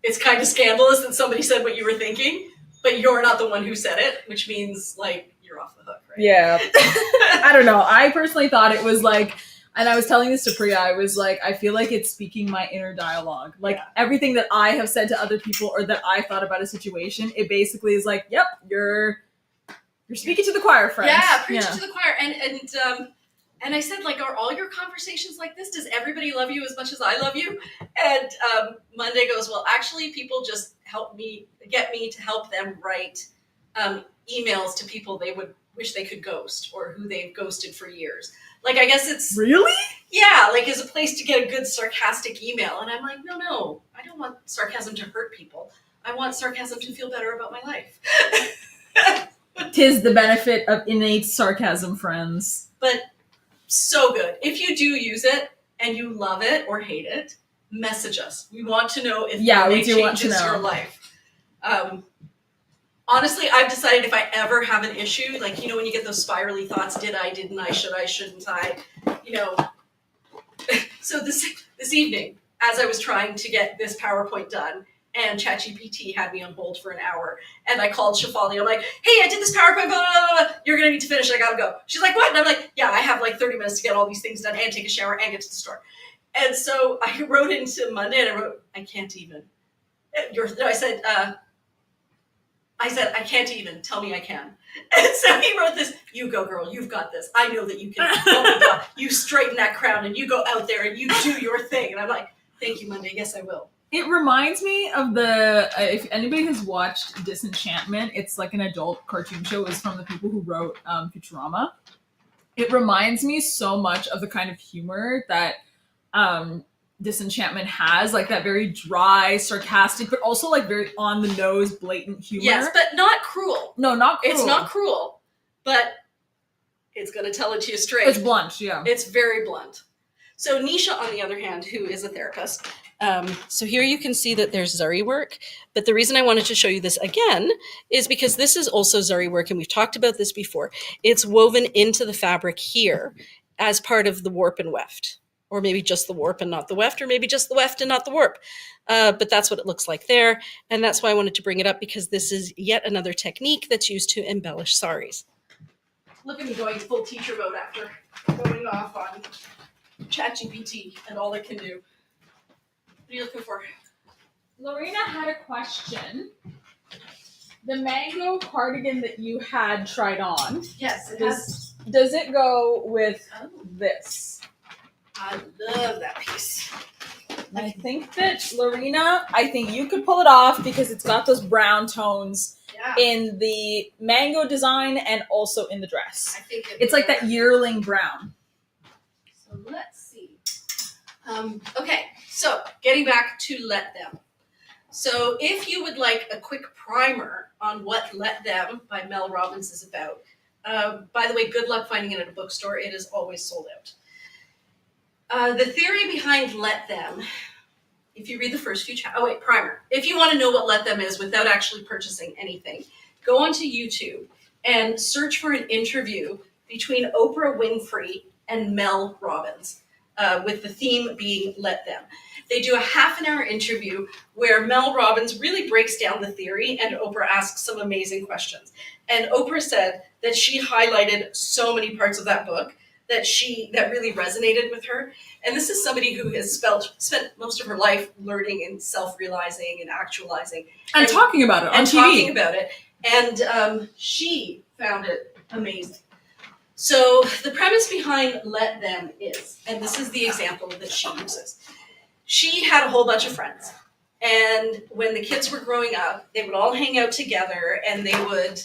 it's kind of scandalous that somebody said what you were thinking, but you're not the one who said it, which means, like, you're off the hook, right? Yeah. I don't know. I personally thought it was like, and I was telling this to Priya, I was like, I feel like it's speaking my inner dialogue. Like, everything that I have said to other people or that I thought about a situation, it basically is like, yep, you're speaking to the choir, friends. Yeah, preaching to the choir. And I said, like, are all your conversations like this? Does everybody love you as much as I love you? And Monday goes, well, actually, people just get me to help them write emails to people they would wish they could ghost or who they've ghosted for years. Like, I guess it's... Really? Yeah, like, as a place to get a good sarcastic email. And I'm like, no, I don't want sarcasm to hurt people. I want sarcasm to feel better about my life. 'Tis the benefit of innate sarcasm, friends. But so good. If you do use it and you love it or hate it, message us. We want to know if it changes your life. Honestly, I've decided if I ever have an issue, like, you know, when you get those spirally thoughts, did I, didn't I, should I, shouldn't I, you know. So this evening, as I was trying to get this PowerPoint done, and ChatGPT had me on hold for an hour. And I called Shefali. I'm like, hey, I did this PowerPoint, blah, blah, blah, blah. You're going to need to finish. I got to go. She's like, what? And I'm like, yeah, I have like 30 minutes to get all these things done and take a shower and get to the store. And so I wrote into Monday and I wrote, I can't even. I said, I can't even. Tell me I can. And so he wrote this, you go, girl. You've got this. I know that you can. Oh my God. You straighten that crown and you go out there and you do your thing. And I'm like, thank you, Monday. Yes, I will. It reminds me of if anybody has watched Disenchantment, it's like an adult cartoon show. It was from the people who wrote Futurama. It reminds me so much of the kind of humor that Disenchantment has, like that very dry, sarcastic, but also like very on the nose, blatant humor. Yes, but not cruel. No, not cruel. It's not cruel, but it's going to tell it to you straight. It's blunt, yeah. It's very blunt. So Nisha, on the other hand, who is a therapist, So here you can see that there's Zari work, but the reason I wanted to show you this again is because this is also Zari work, and we've talked about this before. It's woven into the fabric here as part of the warp and weft, or maybe just the warp and not the weft, or maybe just the weft and not the warp. But that's what it looks like there, and that's why I wanted to bring it up, because this is yet another technique that's used to embellish saris. Look at me going full teacher mode after going off on ChatGPT and all it can do. What are you looking for? Lorena had a question. The mango cardigan that you had tried on. Yes, Does it go with this? I love that piece. I think that Lorena, you could pull it off because it's got those brown tones in the mango design and also in the dress. I think it's like that yearling brown. So let's see. Okay, so getting back to Let Them. So if you would like a quick primer on what Let Them by Mel Robbins is about, by the way, good luck finding it at a bookstore. It is always sold out. The theory behind Let Them, if you read the first few primer. If you want to know what Let Them is without actually purchasing anything, go onto YouTube and search for an interview between Oprah Winfrey and Mel Robbins, with the theme being Let Them. They do a half-an-hour interview where Mel Robbins really breaks down the theory and Oprah asks some amazing questions. And Oprah said that she highlighted so many parts of that book that really resonated with her. And this is somebody who has spent most of her life learning and self-realizing and actualizing. And talking about it on TV. And she found it amazing. So the premise behind Let Them is, and this is the example that she uses. She had a whole bunch of friends. And when the kids were growing up, they would all hang out together and they would,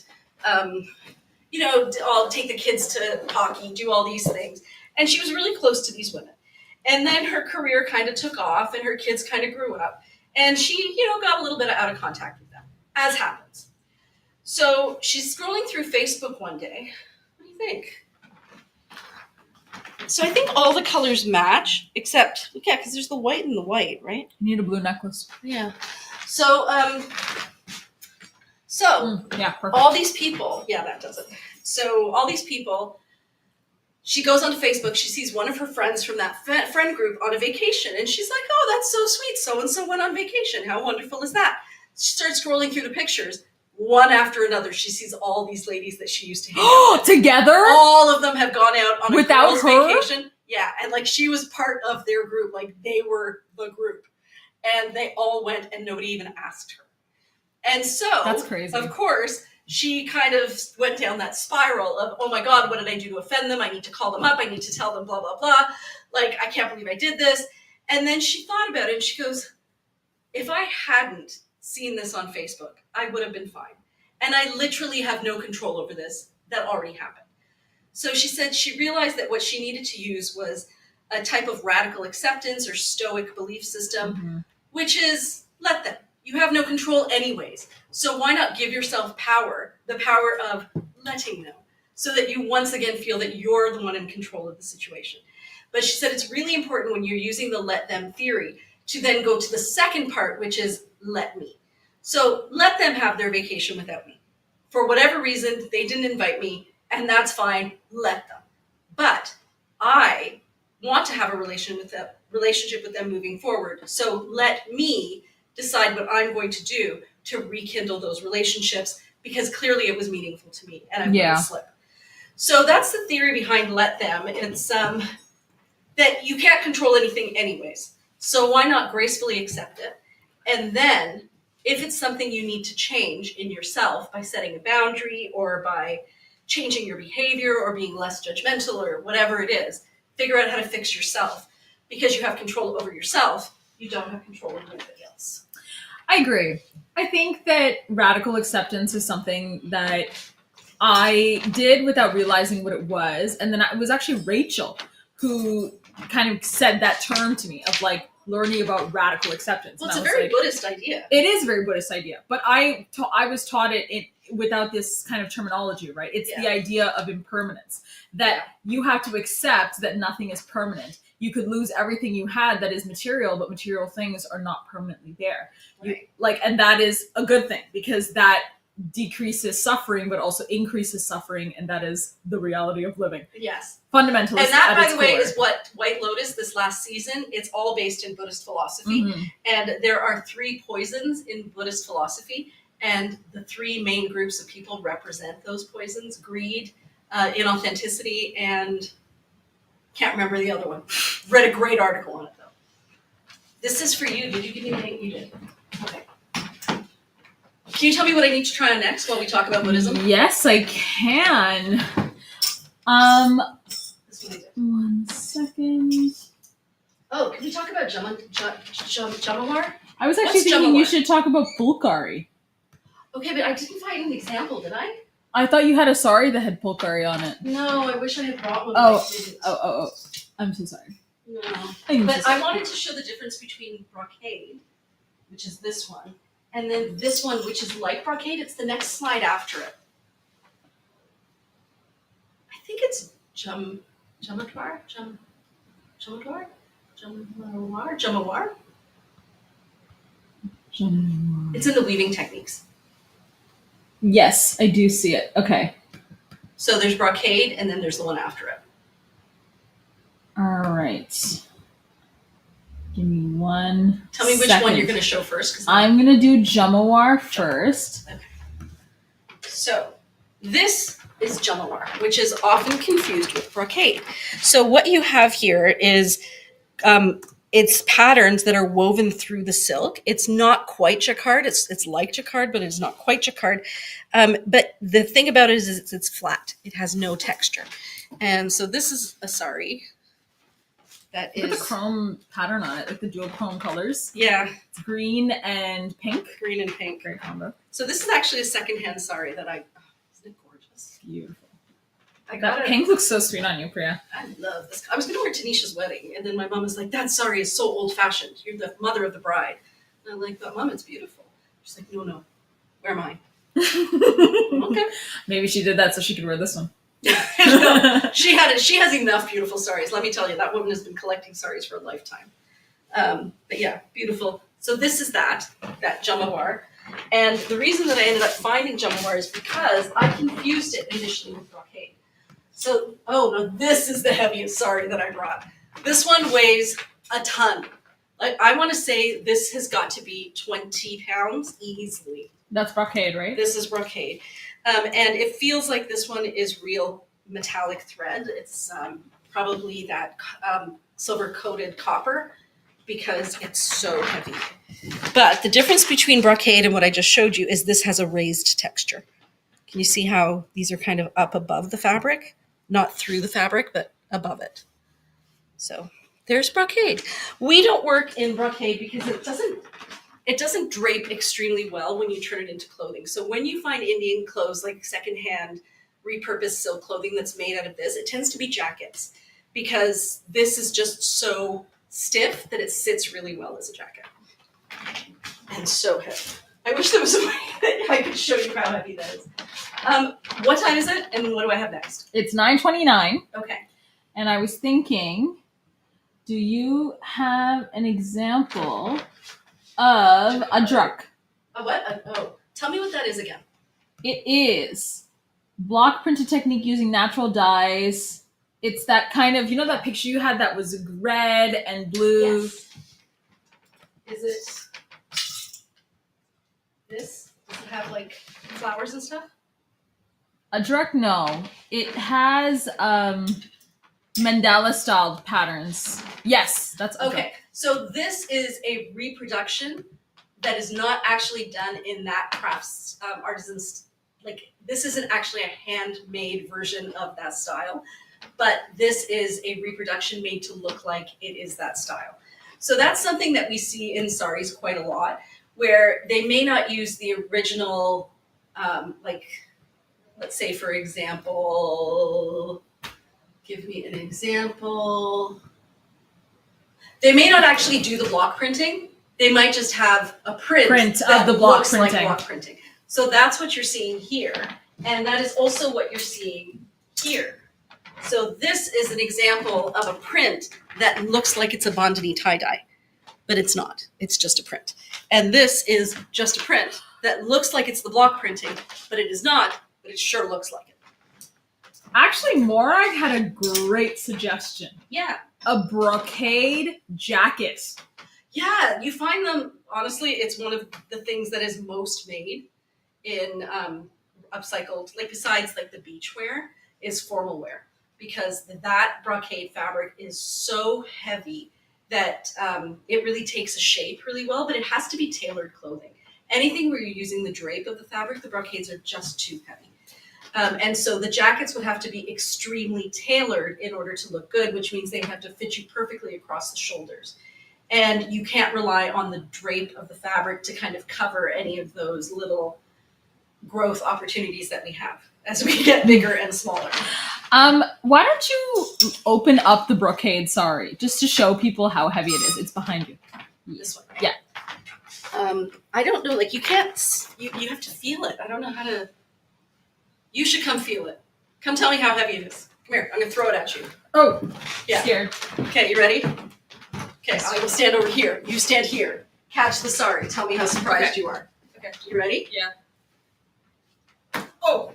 all take the kids to hockey, do all these things. And she was really close to these women. And then her career kind of took off and her kids kind of grew up. And she, got a little bit out of contact with them, as happens. So she's scrolling through Facebook one day. What do you think? So I think all the colors match, except, because there's the white and the white, right? You need a blue necklace. Yeah. So, perfect. All these people, that does it. So all these people, she goes onto Facebook, she sees one of her friends from that friend group on a vacation, and she's like, oh, that's so sweet, so-and-so went on vacation, how wonderful is that? She starts scrolling through the pictures, one after another, she sees all these ladies that she used to hang out with. Together? All of them have gone out on without a her vacation. Yeah, and she was part of their group, they were the group. And they all went and nobody even asked her. And so, that's crazy. Of course, she kind of went down that spiral of, oh my God, what did I do to offend them? I need to call them up. I need to tell them blah, blah, blah. I can't believe I did this. And then she thought about it and she goes, if I hadn't seen this on Facebook, I would have been fine. And I literally have no control over this. That already happened. So she said she realized that what she needed to use was a type of radical acceptance or stoic belief system, which is let them. You have no control anyways. So why not give yourself power, the power of letting them, so that you once again feel that you're the one in control of the situation. But she said it's really important when you're using the let them theory to then go to the second part, which is let me. So let them have their vacation without me. For whatever reason, they didn't invite me, and that's fine, let them. But I want to have a relationship with them moving forward. So let me decide what I'm going to do to rekindle those relationships, because clearly it was meaningful to me and I'm going to slip. So that's the theory behind let them. It's that you can't control anything anyways. So why not gracefully accept it? And then if it's something you need to change in yourself by setting a boundary or by changing your behavior or being less judgmental or whatever it is, figure out how to fix yourself. Because you have control over yourself, you don't have control over anybody else. I agree. I think that radical acceptance is something that I did without realizing what it was. And then it was actually Rachel who kind of said that term to me of like learning about radical acceptance. Well, it's a very Buddhist idea. It is a very Buddhist idea. But I was taught it without this kind of terminology, right? It's the idea of impermanence, that you have to accept that nothing is permanent. you could lose everything you had that is material, but material things are not permanently there. Right. And that is a good thing because that decreases suffering, but also increases suffering, and that is the reality of living. Yes. Fundamentalist. And that, at by its the way, core. is what White Lotus this last season. It's all based in Buddhist philosophy, and there are 3 poisons in Buddhist philosophy, and the 3 main groups of people represent those poisons: greed, inauthenticity, and can't remember the other one. Read a great article on it though. This is for you. Did you give me anything? You did. Okay. Can you tell me what I need to try on next while we talk about Buddhism? Yes, I can. This one I did. 1 second. Oh, can we talk about Jamawar? I was actually What's thinking you Jamawar? should talk about Fulkari. Okay, but I didn't find an example, did I? I thought you had a sari that had Fulkari on it. No, I wish I had brought one. Oh. But I didn't. Oh. I'm so sorry. No. I'm so But sorry. I wanted to show the difference between brocade, which is this one, and then this one, which is like brocade. It's the next slide after it. I think it's Jamawar. It's in the weaving techniques. Yes, I do see it. Okay. So there's brocade, and then there's the one after it. All right. Give me 1 Tell me which second. one you're going to show first. I'm going to do Jamawar first. So this is Jamawar, which is often confused with brocade. So what you have here is it's patterns that are woven through the silk. It's not quite jacquard. It's like jacquard, but it's not quite jacquard. But the thing about it is it's flat. It has no texture. And so this is a sari. That Look at is the chrome pattern on it, like the dual chrome colors. yeah, It's green and pink. green and pink. Great combo. So this is actually a secondhand sari that isn't it gorgeous? Beautiful. I got That it. pink looks so sweet on you, Priya. I love this. I was going to wear Tanisha's wedding, and then my mom was like, "That sari is so old-fashioned. You're the mother of the bride." And I'm like, "But Mom, it's beautiful." She's like, "No, wear mine." Okay. Maybe she did that so she could wear this one. No, she has enough beautiful saris. Let me tell you, that woman has been collecting saris for a lifetime. But yeah, beautiful. So this is that Jamawar. And the reason that I ended up finding Jamawar is because I confused it initially with brocade. So, oh no, this is the heaviest sari that I brought. This one weighs a ton. Like, I want to say this has got to be 20 pounds easily. That's brocade, right? This is brocade. And it feels like this one is real metallic thread. It's probably that silver-coated copper because it's so heavy. But the difference between brocade and what I just showed you is this has a raised texture. Can you see how these are kind of up above the fabric? Not through the fabric, but above it. So there's brocade. We don't work in brocade because it doesn't drape extremely well when you turn it into clothing. So when you find Indian clothes, like secondhand repurposed silk clothing that's made out of this, it tends to be jackets because this is just so stiff that it sits really well as a jacket. And so heavy. I wish there was a way that I could show you how heavy that is. What time is it and what do I have next? It's 9:29. Okay. And I was thinking, do you have an example of a druck? A what? Tell me what that is again. It is block printed technique using natural dyes. It's that kind of, you know that picture you had that was red and blue? Yes. Is it this? Does it have like flowers and stuff? A druck, no. It has mandala styled patterns. Yes, that's a Okay. So this is a reproduction that is not actually done in that crafts artisans. Like, this isn't actually a handmade version of that style, but this is a reproduction made to look like it is that style. So that's something that we see in saris quite a lot, where they may not use the original, like, let's say, for example, give me an example. They may not actually do the block printing. They might just have a print of the block looks printing. like block printing. So that's what you're seeing here. And that is also what you're seeing here. So this is an example of a print that looks like it's a Bandhani tie-dye, but it's not. It's just a print. And this is just a print that looks like it's the block printing, but it is not, but it sure looks like it. Actually, Morag had a great suggestion. Yeah. A brocade jacket. Yeah, you find them, honestly, it's one of the things that is most made in upcycled, like besides like the beachwear, is formal wear. Because that brocade fabric is so heavy that it really takes a shape really well, but it has to be tailored clothing. Anything where you're using the drape of the fabric, the brocades are just too heavy. And so the jackets would have to be extremely tailored in order to look good, which means they have to fit you perfectly across the shoulders. And you can't rely on the drape of the fabric to kind of cover any of those little growth opportunities that we have as we get bigger and smaller. Why don't you open up the brocade sari just to show people how heavy it is? It's behind you. This one, right? Yeah. I don't know, like you can't, you have to feel it. I don't know how to, you should come feel it. Come tell me how heavy it is. Come here, I'm gonna throw it at you. Oh, Yeah. scared. Okay, you ready? Okay, I will stand over here. You stand here. Catch the sari. Tell me how surprised you are. Okay, you ready? Yeah. Oh,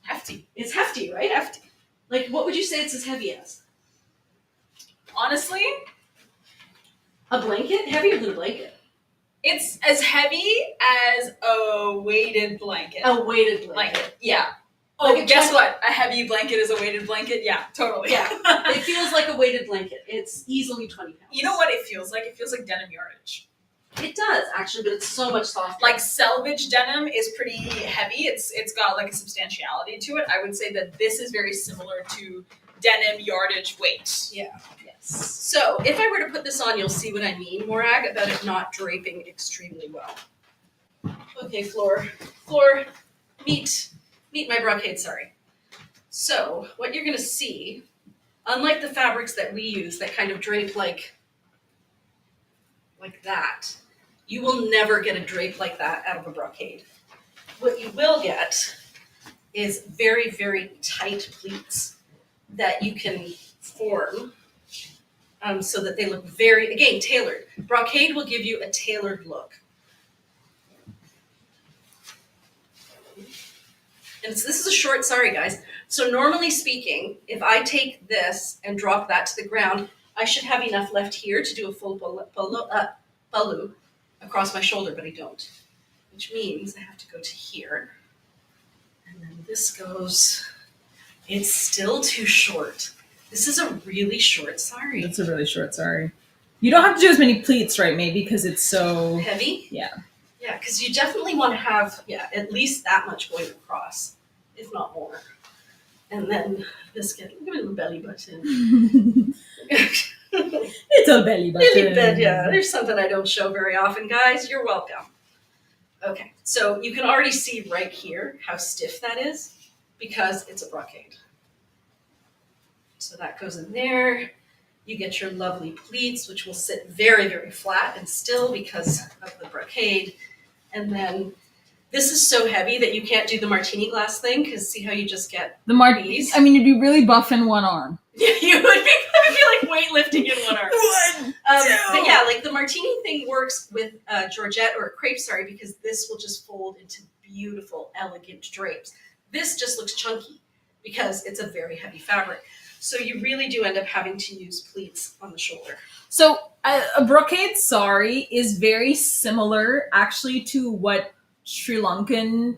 hefty. It's hefty, right? Hefty. Like, what would you say it's as heavy as? Honestly, A blanket? Heavier than a blanket. it's as heavy as a weighted blanket. A weighted blanket. Blanket. Yeah. Like Oh, a guess 20 what? A heavy blanket is a weighted blanket? Yeah, totally. Yeah. It feels like a weighted blanket. It's easily 20 pounds. You know what it feels like? It feels like denim yardage. It does, actually, but it's so much softer. Like selvage denim is pretty heavy. It's got like a substantiality to it. I would say that this is very similar to denim yardage weight. Yeah. Yes. So if I were to put this on, you'll see what I mean, Morag, about it not draping extremely well. Okay, Floor, meet my brocade, sorry. So what you're gonna see, unlike the fabrics that we use that kind of drape like that, you will never get a drape like that out of a brocade. What you will get is very, very tight pleats that you can form so that they look very, again, tailored. Brocade will give you a tailored look. And so this is a short sari, guys. So normally speaking, if I take this and drop that to the ground, I should have enough left here to do a full balu across my shoulder, but I don't. Which means I have to go to here. And then this goes, it's still too short. This is a really short sari. It's a really short sari. You don't have to do as many pleats, right, maybe, because it's so Heavy? Yeah. Yeah, because you definitely want to have, at least that much going across, if not more. And then this look at the belly button. It's a belly button. Belly button, yeah. There's something I don't show very often, guys. You're welcome. Okay, so you can already see right here how stiff that is because it's a brocade. So that goes in there. You get your lovely pleats, which will sit very, very flat and still because of the brocade. And then this is so heavy that you can't do the martini glass thing because see how you just get the martinis. I mean, you'd be really buff in one arm. Yeah, you would be like weightlifting in one arm. But yeah, like the martini thing works with Georgette or a crepe sari because this will just fold into beautiful, elegant drapes. This just looks chunky because it's a very heavy fabric. So you really do end up having to use pleats on the shoulder. So a brocade sari is very similar actually to what Sri Lankan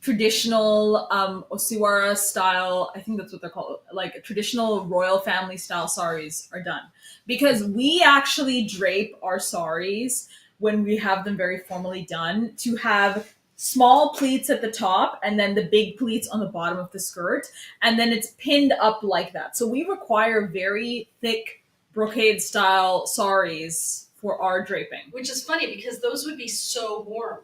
traditional Osiwara style, I think that's what they're called, like traditional royal family style saris are done. Because we actually drape our saris when we have them very formally done to have small pleats at the top and then the big pleats on the bottom of the skirt. And then it's pinned up like that. So we require very thick brocade style saris for our draping. Which is funny because those would be so warm.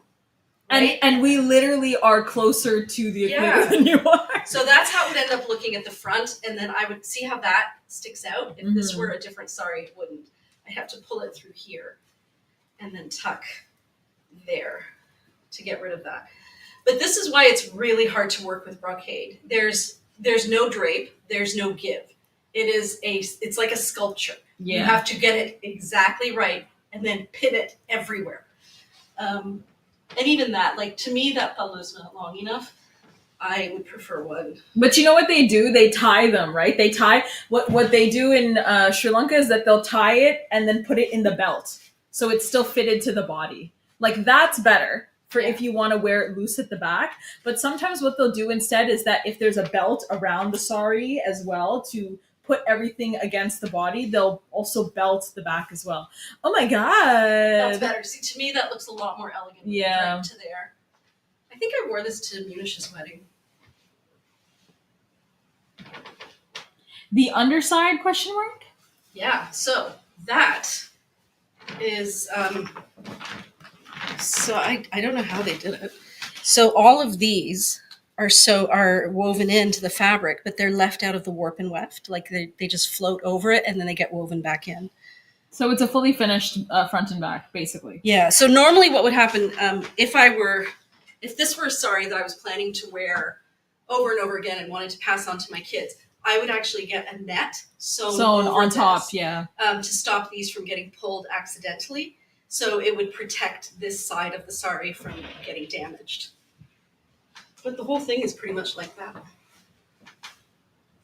Right? And we literally are closer to the equator than you are. So that's how it would end up looking at the front. And then I would see how that sticks out. If this were a different sari, it wouldn't. I have to pull it through here and then tuck there to get rid of that. But this is why it's really hard to work with brocade. There's there's no drape, there's no give. It's like a sculpture. Yeah. You have to get it exactly right and then pin it everywhere. And even that, like, to me, that palo's not long enough. I would prefer one. But you know what they do? They tie them, right? They tie what they do in Sri Lanka is that they'll tie it and then put it in the belt, so it's still fitted to the body. Like, that's better for if you want to wear it loose at the back. But sometimes what they'll do instead is that if there's a belt around the sari as well to put everything against the body, they'll also belt the back as well. Oh my god, That's better. See, to me, that looks a lot more elegant. Yeah. Right to there. I think I wore this to Munish's wedding. The underside question mark? Yeah, so that is so I don't know how they did it. So all of these are woven into the fabric, but they're left out of the warp and weft. Like they just float over it and then they get woven back in. So it's a fully finished front and back, basically. Yeah. So normally what would happen if this were a sari that I was planning to wear over and over again and wanted to pass on to my kids, I would actually get a net sewn on top, this, yeah. To stop these from getting pulled accidentally. So it would protect this side of the sari from getting damaged. But the whole thing is pretty much like that.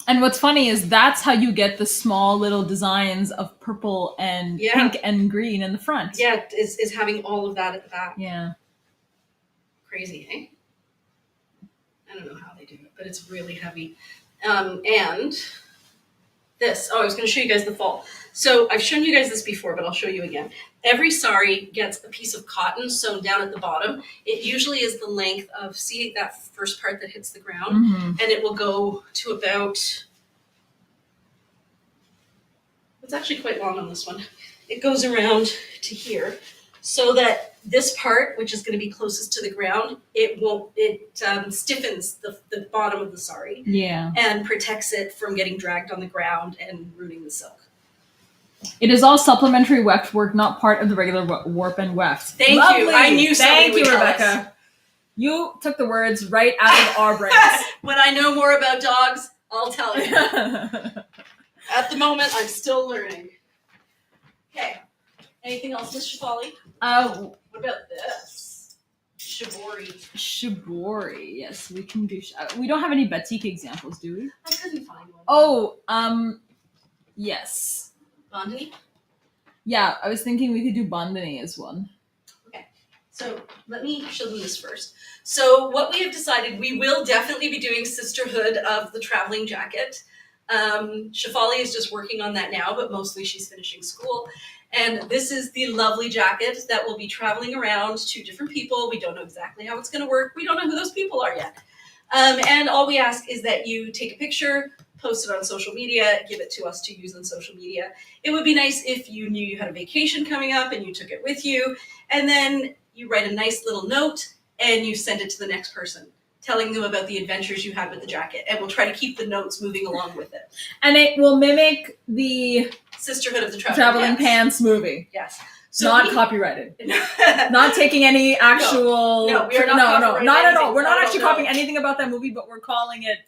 And what's funny is that's how you get the small little designs of purple and pink and green in the front. Yeah, is having all of that at the back. Yeah. Crazy, eh? I don't know how they do it, but it's really heavy. And this, I was going to show you guys the fall. So I've shown you guys this before, but I'll show you again. Every sari gets a piece of cotton sewn down at the bottom. It usually is the length of, see that first part that hits the ground? Mm-hmm. And it will go to about, it's actually quite long on this one. It goes around to here so that this part, which is going to be closest to the ground, it stiffens the bottom of the sari. Yeah. And protects it from getting dragged on the ground and ruining the silk. It is all supplementary weft work, not part of the regular warp and weft. Thank you. I knew somebody would tell Rebecca. us. You took the words right out of our brains. When I know more about dogs, I'll tell you. At the moment, I'm still learning. Okay. Anything else, Miss Shibali? What about this? Shibori. Yes, we can do. We don't have any batik examples, do we? I couldn't find one. Oh, yes. Bandhani? Yeah, I was thinking we could do Bandhani as one. Okay, so let me show them this first. So what we have decided, we will definitely be doing Sisterhood of the Traveling Jacket. Shefali is just working on that now, but mostly she's finishing school. And this is the lovely jacket that will be traveling around to different people. We don't know exactly how it's going to work. We don't know who those people are yet. And all we ask is that you take a picture, post it on social media, give it to us to use on social media. It would be nice if you knew you had a vacation coming up and you took it with you, and then you write a nice little note and you send it to the next person, telling them about the adventures you had with the jacket, and we'll try to keep the notes moving along with it. And it will mimic the Sisterhood of the Traveling Pants movie. Yes. So not copyrighted. Not taking any actual... No, we are not not at all. We're not actually copying anything about that movie, but we're calling it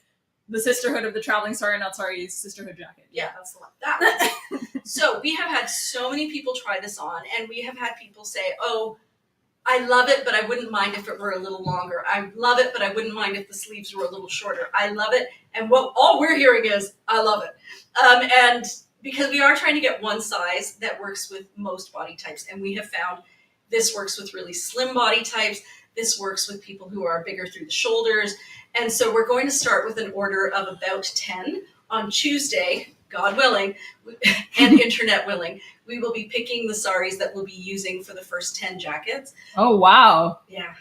the Sisterhood of the Traveling Sisterhood Jacket. Yeah, that's the one. That one. So we have had so many people try this on, and we have had people say, oh, I love it, but I wouldn't mind if it were a little longer. I love it, but I wouldn't mind if the sleeves were a little shorter. I love it. And all we're hearing is, I love it. And because we are trying to get one size that works with most body types. And we have found this works with really slim body types. This works with people who are bigger through the shoulders. And so we're going to start with an order of about 10 on Tuesday, God willing, and internet willing. We will be picking the saris that we'll be using for the first 10 jackets. Oh, wow. Yeah.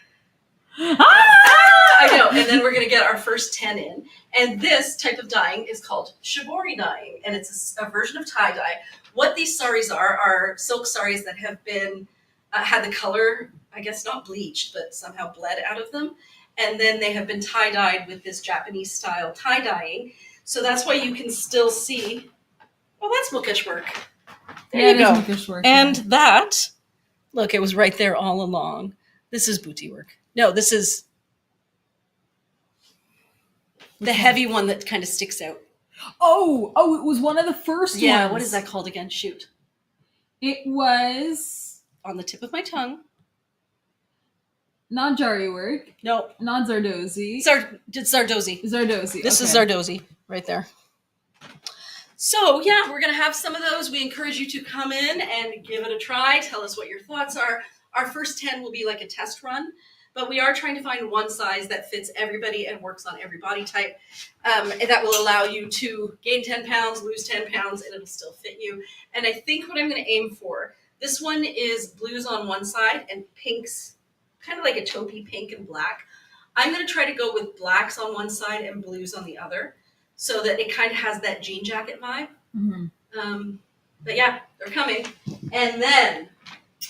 Ah! I know. And then we're going to get our first 10 in. And this type of dyeing is called shibori dyeing. And it's a version of tie-dye. What these saris are silk saris that have been, had the color, I guess not bleached, but somehow bled out of them. And then they have been tie-dyed with this Japanese style tie-dyeing. So that's why you can still see, oh, that's Mukesh work. There you go. Mukesh work, and that, look, it was right there all along. This is booty work. No, this is, The heavy one that kind of sticks out. Oh, it was one of the first Yeah, ones. what is that called again? Shoot. It was On the tip of my tongue. not Jari work, No. not Zardozi. Zardozi. Zardozi. This is okay. Zardozi right there. So yeah, we're gonna have some of those. We encourage you to come in and give it a try. Tell us what your thoughts are. Our first 10 will be like a test run, but we are trying to find one size that fits everybody and works on every body type. And that will allow you to gain 10 pounds, lose 10 pounds, and it'll still fit you. And I think what I'm gonna aim for, this one is blues on one side and pinks, kind of like a taupey pink and black. I'm gonna try to go with blacks on one side and blues on the other, so that it kind of has that jean jacket vibe. Mm-hmm. But yeah, they're coming. And then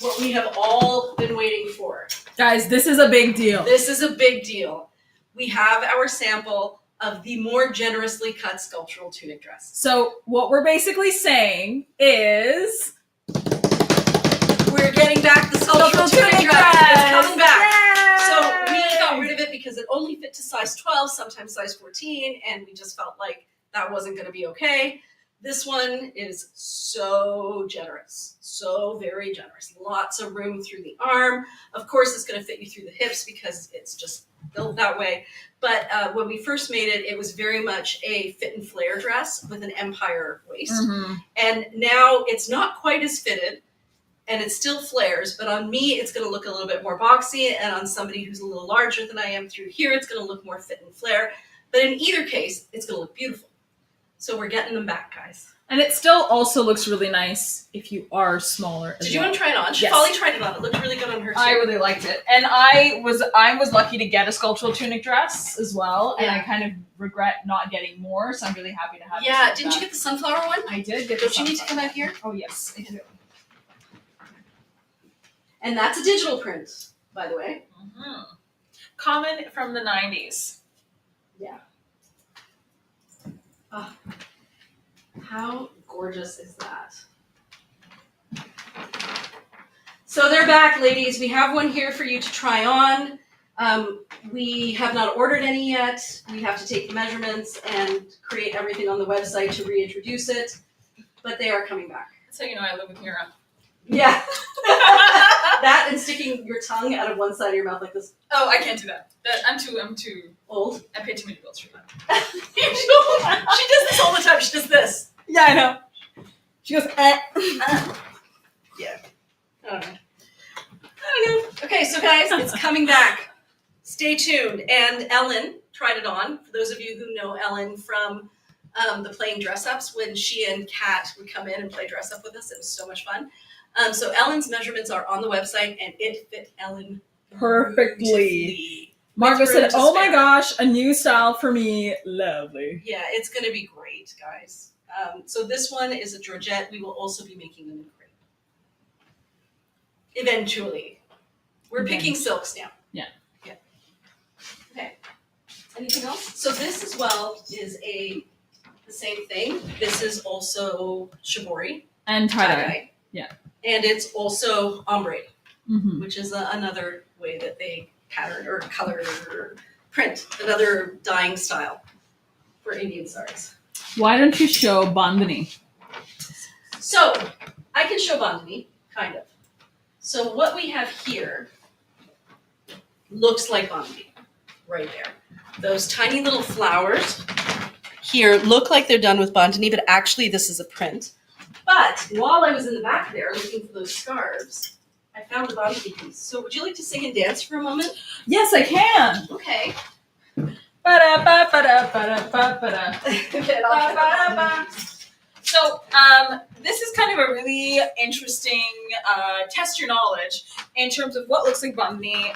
what we have all been waiting for. Guys, this is a big deal. This is a big deal. We have our sample of the more generously cut sculptural tunic dress. So what we're basically saying is we're getting back the sculptural tunic dress. It's coming back. Yay! So we got rid of it because it only fit to size 12, sometimes size 14, and we just felt like that wasn't going to be okay. This one is so generous, so very generous. Lots of room through the arm. Of course, it's going to fit you through the hips because it's just built that way. But when we first made it, it was very much a fit and flare dress with an empire waist. Mm-hmm. And now it's not quite as fitted, and it still flares, but on me, it's going to look a little bit more boxy, and on somebody who's a little larger than I am through here, it's going to look more fit and flare. But in either case, it's going to look beautiful. So we're getting them back, guys. And it still also looks really nice if you are smaller. Did you want to try it on? Yes. Polly tried it on. It looked really good on her too. I really liked it. And I was lucky to get a sculptural tunic dress as well, and Yeah. I kind of regret not getting more, so I'm really happy to have it. Yeah, didn't you get the sunflower one? I did get Don't you need to come out here? Oh, yes, I do. And that's a digital print, by the way. Mm-hmm. Common from the 90s. Yeah. Oh, how gorgeous is that? So they're back, ladies. We have one here for you to try on. We have not ordered any yet. We have to take the measurements and create everything on the website to reintroduce it. But they are coming back. That's how you know I live with Mira. Yeah. That and sticking your tongue out of one side of your mouth like this. Oh, I can't do that. I'm too Old. I pay too many bills for that. She does this all the time. She does this. Yeah, I know. She goes, Yeah. I don't know. Okay, so guys, it's coming back. Stay tuned. And Ellen tried it on. For those of you who know Ellen from the playing dress-ups, when she and Kat would come in and play dress-up with us, it was so much fun. So Ellen's measurements are on the website, and it fit Ellen perfectly. beautifully. Margot With room said, to oh my spare. gosh, a new style for me. Lovely. Yeah, it's going to be great, guys. So this one is a Georgette. We will also be making them in crepe. Eventually. We're picking silks now. Yeah. Yeah. Okay. Anything else? So this as well is the same thing. This is also Shibori. And tie-dye. Yeah. And it's also ombre, Mm-hmm. which is another way that they pattern or color or print, another dyeing style for Indian saris. Why don't you show Bandhani? So I can show Bandhani, kind of. So what we have here looks like Bandhani, right there. Those tiny little flowers here look like they're done with Bandhani, but actually this is a print. But while I was in the back there looking for those scarves, I found the Bandhani piece. So would you like to sing and dance for a moment? Yes, I can. Okay. Ba-da-ba-ba-da-ba-da-ba-ba-da. Okay, I'll Ba-ba-da-ba. So this is kind of a really interesting test your knowledge in terms of what looks like Bandhani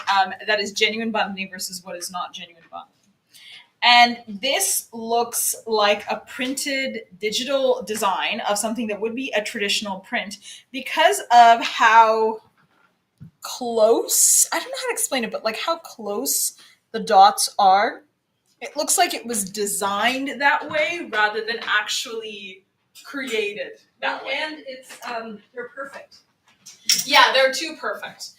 that is genuine Bandhani versus what is not genuine Bandhani. And this looks like a printed digital design of something that would be a traditional print because of how close, I don't know how to explain it, but like how close the dots are. It looks like it was designed that way rather than actually created that way. And it's they're perfect. Yeah, they're too perfect.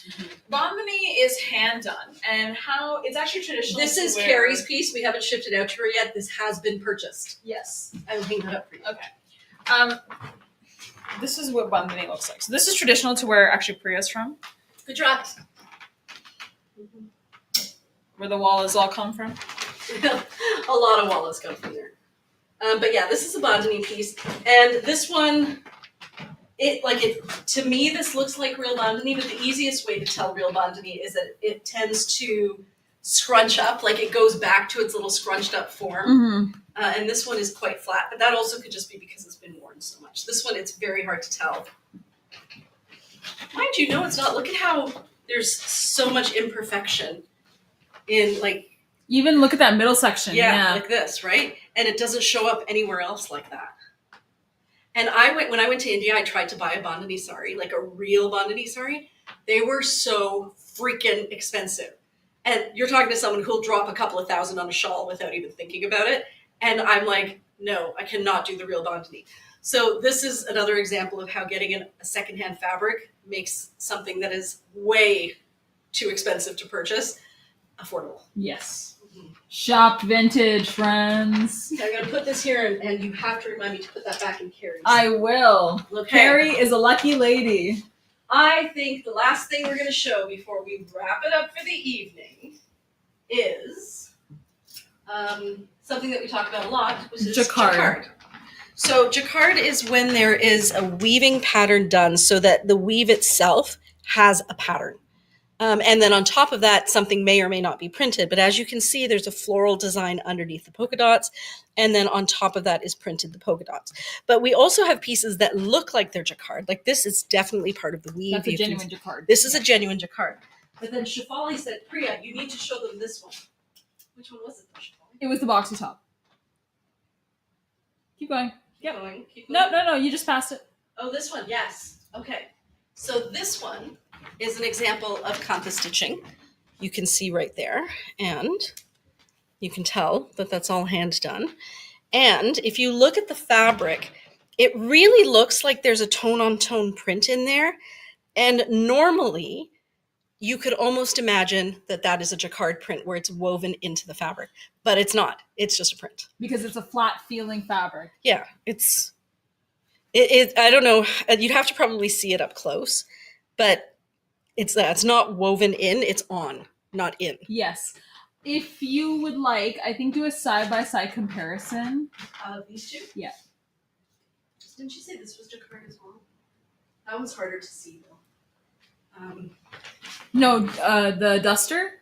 Bandhani is hand done, and how it's actually traditional. This is Carrie's piece. We haven't shipped it out to her yet. This has been purchased. Yes. I will hang that up for you. Okay. This is what Bandhani looks like. So this is traditional to where actually Priya's from. Good job. Where the wallas all come from. A lot of wallas come from there. But yeah, this is a Bandhani piece, and this one. To me, this looks like real bandhani, but the easiest way to tell real bandhani is that it tends to scrunch up, like it goes back to its little scrunched up form. And this one is quite flat, but that also could just be because it's been worn so much. This one, it's very hard to tell. Mind you, no, it's not. Look at how there's so much imperfection in Even look at that middle section. yeah, like this, right? And it doesn't show up anywhere else like that. And when I went to India, I tried to buy a Bandhani sari, like a real Bandhani sari. They were so freaking expensive. And you're talking to someone who'll drop a couple of $1,000 on a shawl without even thinking about it. And I'm like, no, I cannot do the real Bandhani. So this is another example of how getting a secondhand fabric makes something that is way too expensive to purchase affordable. Yes. Shop vintage, friends. Okay, I'm going to put this here, and you have to remind me to put that back in Carrie's. I will. Okay. Carrie is a lucky lady. I think the last thing we're going to show before we wrap it up for the evening is something that we talk about a lot, which is jacquard. So jacquard is when there is a weaving pattern done so that the weave itself has a pattern. And then on top of that, something may or may not be printed. But as you can see, there's a floral design underneath the polka dots. And then on top of that is printed the polka dots. But we also have pieces that look like they're jacquard. Like this is definitely part of the weave. That's a genuine jacquard. This is a genuine jacquard. But then Shefali said, Priya, you need to show them this one. Which one was it, Shefali? It was the boxy top. Keep going. Keep going. No, you just passed it. Oh, this one, yes. Okay. So this one is an example of Kantha stitching. You can see right there, and you can tell that that's all hand done. And if you look at the fabric, it really looks like there's a tone-on-tone print in there. And normally, you could almost imagine that that is a jacquard print where it's woven into the fabric, but it's not. It's just a print. Because it's a flat feeling fabric. Yeah, I don't know. You'd have to probably see it up close, but it's not woven in, it's on, not in. Yes. If you would like, I think do a side-by-side comparison. These two? Yeah. Didn't you say this was jacquard as well? That one's harder to see, though. No, the duster?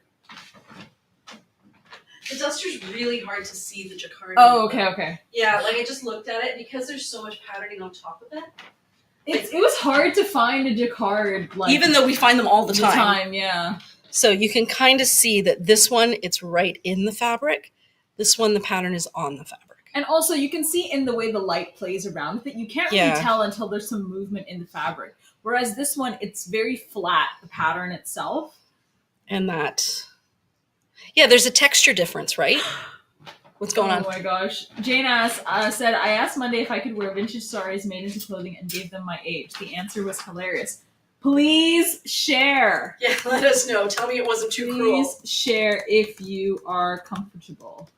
The duster's really hard to see the jacquard. Oh, okay. Yeah, I just looked at it because there's so much patterning on top of it. It was hard to find a jacquard. Even though we find them all the time. Yeah. So you can kind of see that this one, it's right in the fabric. This one, the pattern is on the fabric. And also you can see in the way the light plays around with it, you can't really tell until there's some movement in the fabric. Whereas this one, it's very flat, the pattern itself. And that... Yeah, there's a texture difference, right? What's going on? Oh my gosh. Jane said, I asked Monday if I could wear vintage saris made into clothing and gave them my age. The answer was hilarious. Please share. Yeah, let us know. Tell me it wasn't too cruel. Please share if you are comfortable.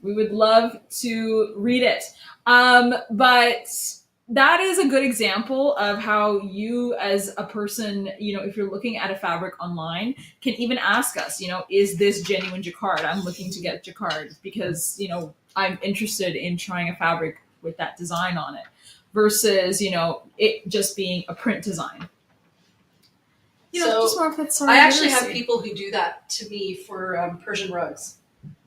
We would love to read it. But that is a good example of how you as a person, if you're looking at a fabric online, can even ask us, is this genuine jacquard? I'm looking to get jacquard because, I'm interested in trying a fabric with that design on it versus, it just being a print design. Just mark that I actually have people who do that to me for Persian rugs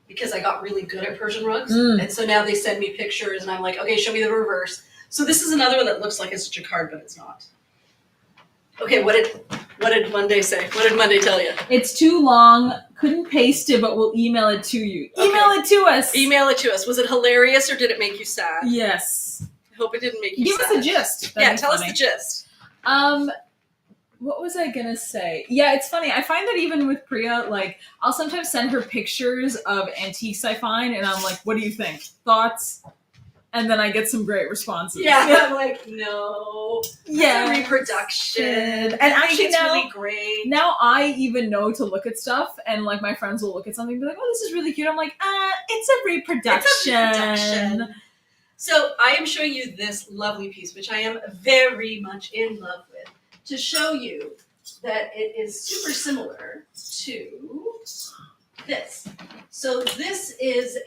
because I got really good at Persian rugs. And so now they send me pictures and I'm like, okay, show me the reverse. So this is another one that looks like it's a jacquard, but it's not. Okay, what did Monday say? What did Monday tell you? It's too long. Couldn't paste it, but we'll email it to you. Okay. Email it to us. Email it to us. Was it hilarious or did it make you sad? Yes. I hope it didn't make you Give sad. Give us a gist. Tell us the gist. What was I gonna say? Yeah, it's funny. I find that even with Priya, I'll sometimes send her pictures of antiques I find, and I'm like, what do you think? Thoughts? and then I get some great responses. Yeah, I'm like, no. Yeah. It's a reproduction. And I think actually it's now, really great. now I even know to look at stuff, and like my friends will look at something and be like, "Oh, this is really cute." I'm like, it's a reproduction. It's a reproduction. So I am showing you this lovely piece, which I am very much in love with, to show you that it is super similar to this. So this is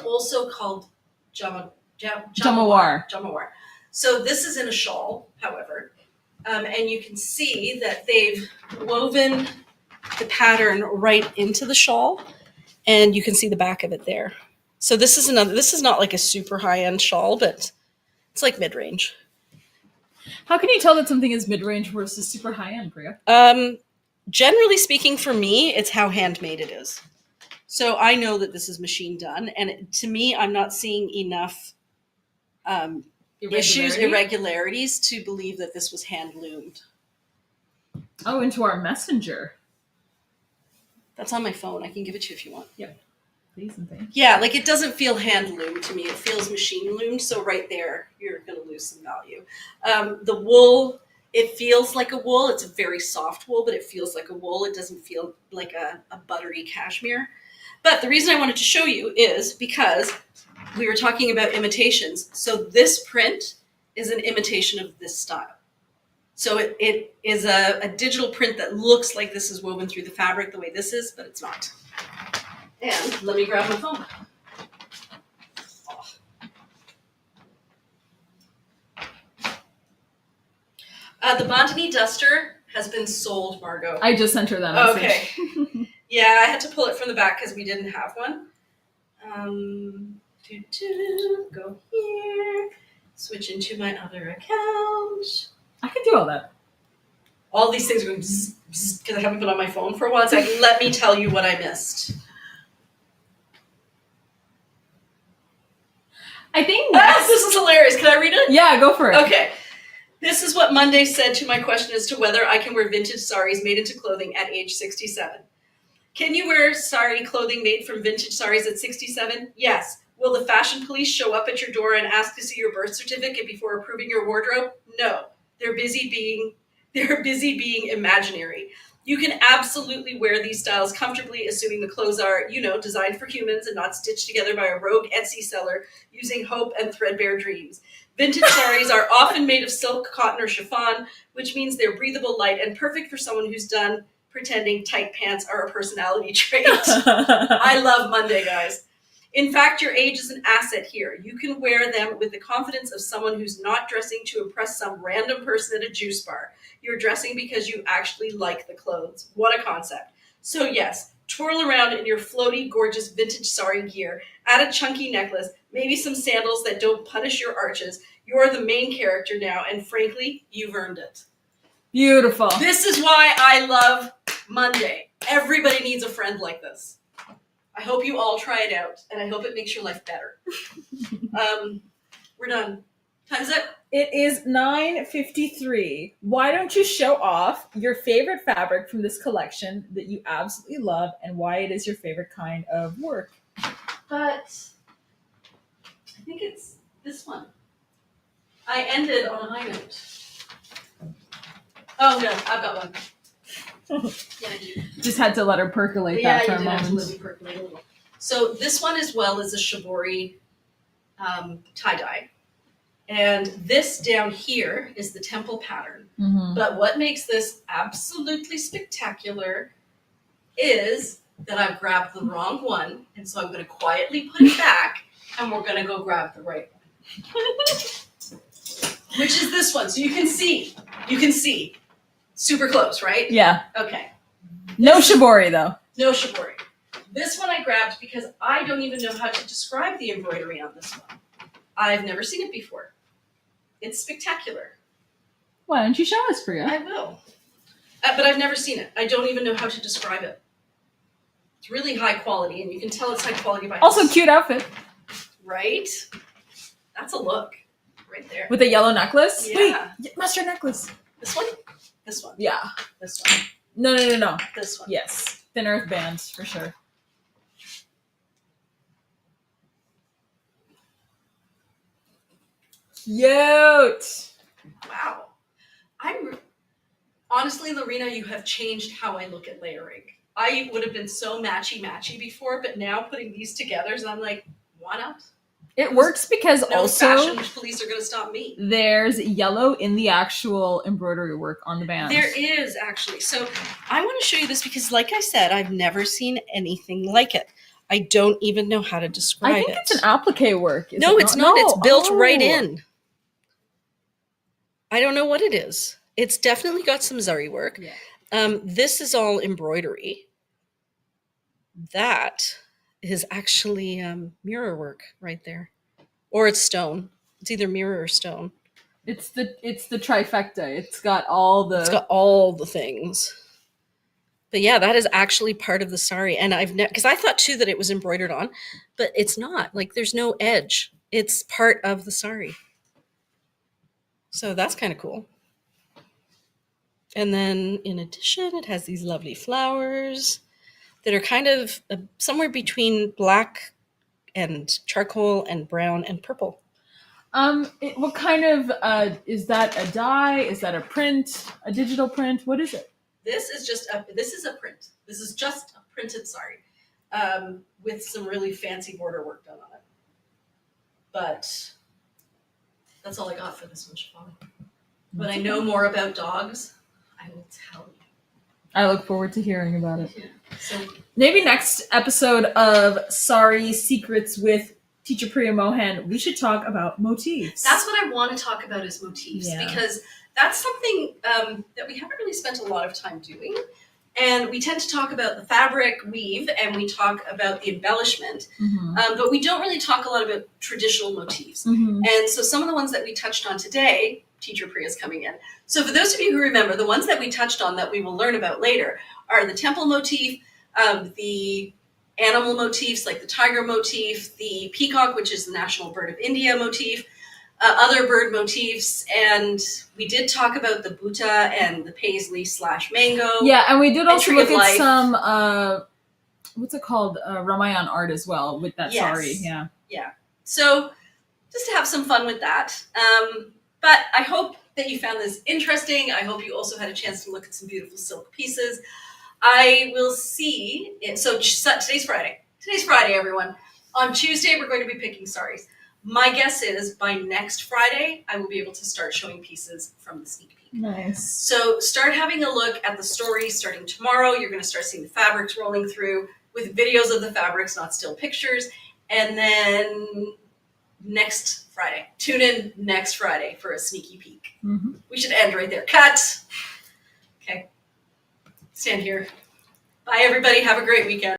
also called Jamawar. Jamawar. So this is in a shawl, however, and you can see that they've woven the pattern right into the shawl, and you can see the back of it there. So this is not like a super high-end shawl, but it's like mid-range. How can you tell that something is mid-range versus super high-end, Priya? Generally speaking, for me, it's how handmade it is. So I know that this is machine done, and to me, I'm not seeing enough irregularities to believe that this was hand loomed. Oh, into our messenger. That's on my phone. I can give it to you if you want. Yep. Please and thanks. Yeah, like it doesn't feel hand loomed to me. It feels machine loomed. So right there, you're going to lose some value. The wool, it feels like a wool. It's a very soft wool, but it feels like a wool. It doesn't feel like a buttery cashmere. But the reason I wanted to show you is because we were talking about imitations. So this print is an imitation of this style. So it is a digital print that looks like this is woven through the fabric the way this is, but it's not. And let me grab my phone. The Bandhani duster has been sold, Margot. I just sent her that message. Okay. Yeah, I had to pull it from the back because we didn't have one. Go here. Switch into my other account. I can do all that. All these things are going because I haven't been on my phone for a while. It's like, let me tell you what I missed. I think next... this is hilarious. Can I read it? Yeah, go for it. Okay. This is what Monday said to my question as to whether I can wear vintage saris made into clothing at age 67. Can you wear sari clothing made from vintage saris at 67? Yes. Will the fashion police show up at your door and ask to see your birth certificate before approving your wardrobe? No. They're busy being imaginary. You can absolutely wear these styles comfortably, assuming the clothes are, designed for humans and not stitched together by a rogue Etsy seller using hope and threadbare dreams. Vintage saris are often made of silk, cotton, or chiffon, which means they're breathable, light, and perfect for someone who's done pretending tight pants are a personality trait. I love Monday, guys. In fact, your age is an asset here. You can wear them with the confidence of someone who's not dressing to impress some random person at a juice bar. You're dressing because you actually like the clothes. What a concept. So yes, twirl around in your floaty, gorgeous vintage sari gear. Add a chunky necklace, maybe some sandals that don't punish your arches. You're the main character now, and frankly, you've earned it. Beautiful. This is why I love Monday. Everybody needs a friend like this. I hope you all try it out, and I hope it makes your life better. We're done. Time's up. It is 9:53. Why don't you show off your favorite fabric from this collection that you absolutely love and why it is your favorite kind of work? But I think it's this one. I ended on a high note. Oh no, I've got one. Yeah, I do. Just had to let her percolate that for a moment. Absolutely percolate a little. So this one as well is a Shibori tie-dye. And this down here is the temple pattern. Mm-hmm. But what makes this absolutely spectacular is that I've grabbed the wrong one. And so I'm going to quietly put it back and we're going to go grab the right one. Which is this one. So you can see. Super close, right? Yeah. Okay. No shibori though. No shibori. This one I grabbed because I don't even know how to describe the embroidery on this one. I've never seen it before. It's spectacular. Why don't you show us, Priya? I will. But I've never seen it. I don't even know how to describe it. It's really high quality, and you can tell it's high quality by Also cute outfit. Right? That's a look. Right there. With a yellow necklace? Yeah. Wait, mustard necklace. This one? This one. Yeah. This one. No. This one. Yes. Thin earth bands, for sure. Cute. Wow. Honestly, Lorena, you have changed how I look at layering. I would have been so matchy before, but now putting these together, so I'm like, why not? It works because No also fashion police are going to stop me. there's yellow in the actual embroidery work on the band. There is actually. So I want to show you this because, like I said, I've never seen anything like it. I don't even know how to describe it. I think it's an applique work. No, it's not. It's built right Oh. in. I don't know what it is. It's definitely got some Zari work. Yeah. This is all embroidery. That is actually mirror work right there, or it's stone. It's either mirror or stone. It's the trifecta. It's got all the things. But yeah, that is actually part of the sari, and because I thought too that it was embroidered on, but it's not. Like there's no edge. It's part of the sari. So that's kind of cool. And then in addition, it has these lovely flowers that are kind of somewhere between black and charcoal and brown and purple. What kind of is that a dye? Is that a print? A digital print? What is it? This is a print. This is just a printed sari with some really fancy border work done on it. But that's all I got for this one, Shibori. When I know more about dogs, I will tell you. I look forward to hearing about it. Yeah. So maybe next episode of Sari Secrets with Teacher Priya Mohan, we should talk about motifs. That's what I want to talk about is motifs, because that's something that we haven't really spent a lot of time doing. And we tend to talk about the fabric weave and we talk about the embellishment, but we don't really talk a lot about traditional motifs. And so some of the ones that we touched on today, Teacher Priya's coming in. So for those of you who remember, the ones that we touched on that we will learn about later are the temple motif, the animal motifs like the tiger motif, the peacock, which is the national bird of India motif, other bird motifs, and we did talk about the Buta and the paisley / mango. Yeah, and we did also look at life. some what's it called, Ramayan art as well with that sari. Yeah. So just to have some fun with that. But I hope that you found this interesting. I hope you also had a chance to look at some beautiful silk pieces. I will see. So today's Friday. Today's Friday, everyone. On Tuesday, we're going to be picking saris. My guess is by next Friday, I will be able to start showing pieces from the sneak peek. Nice. So start having a look at the stories starting tomorrow. You're going to start seeing the fabrics rolling through with videos of the fabrics, not still pictures. And then next Friday, tune in next Friday for a sneaky peek. We should end right there. Cut. Okay. Stand here. Bye, everybody. Have a great weekend.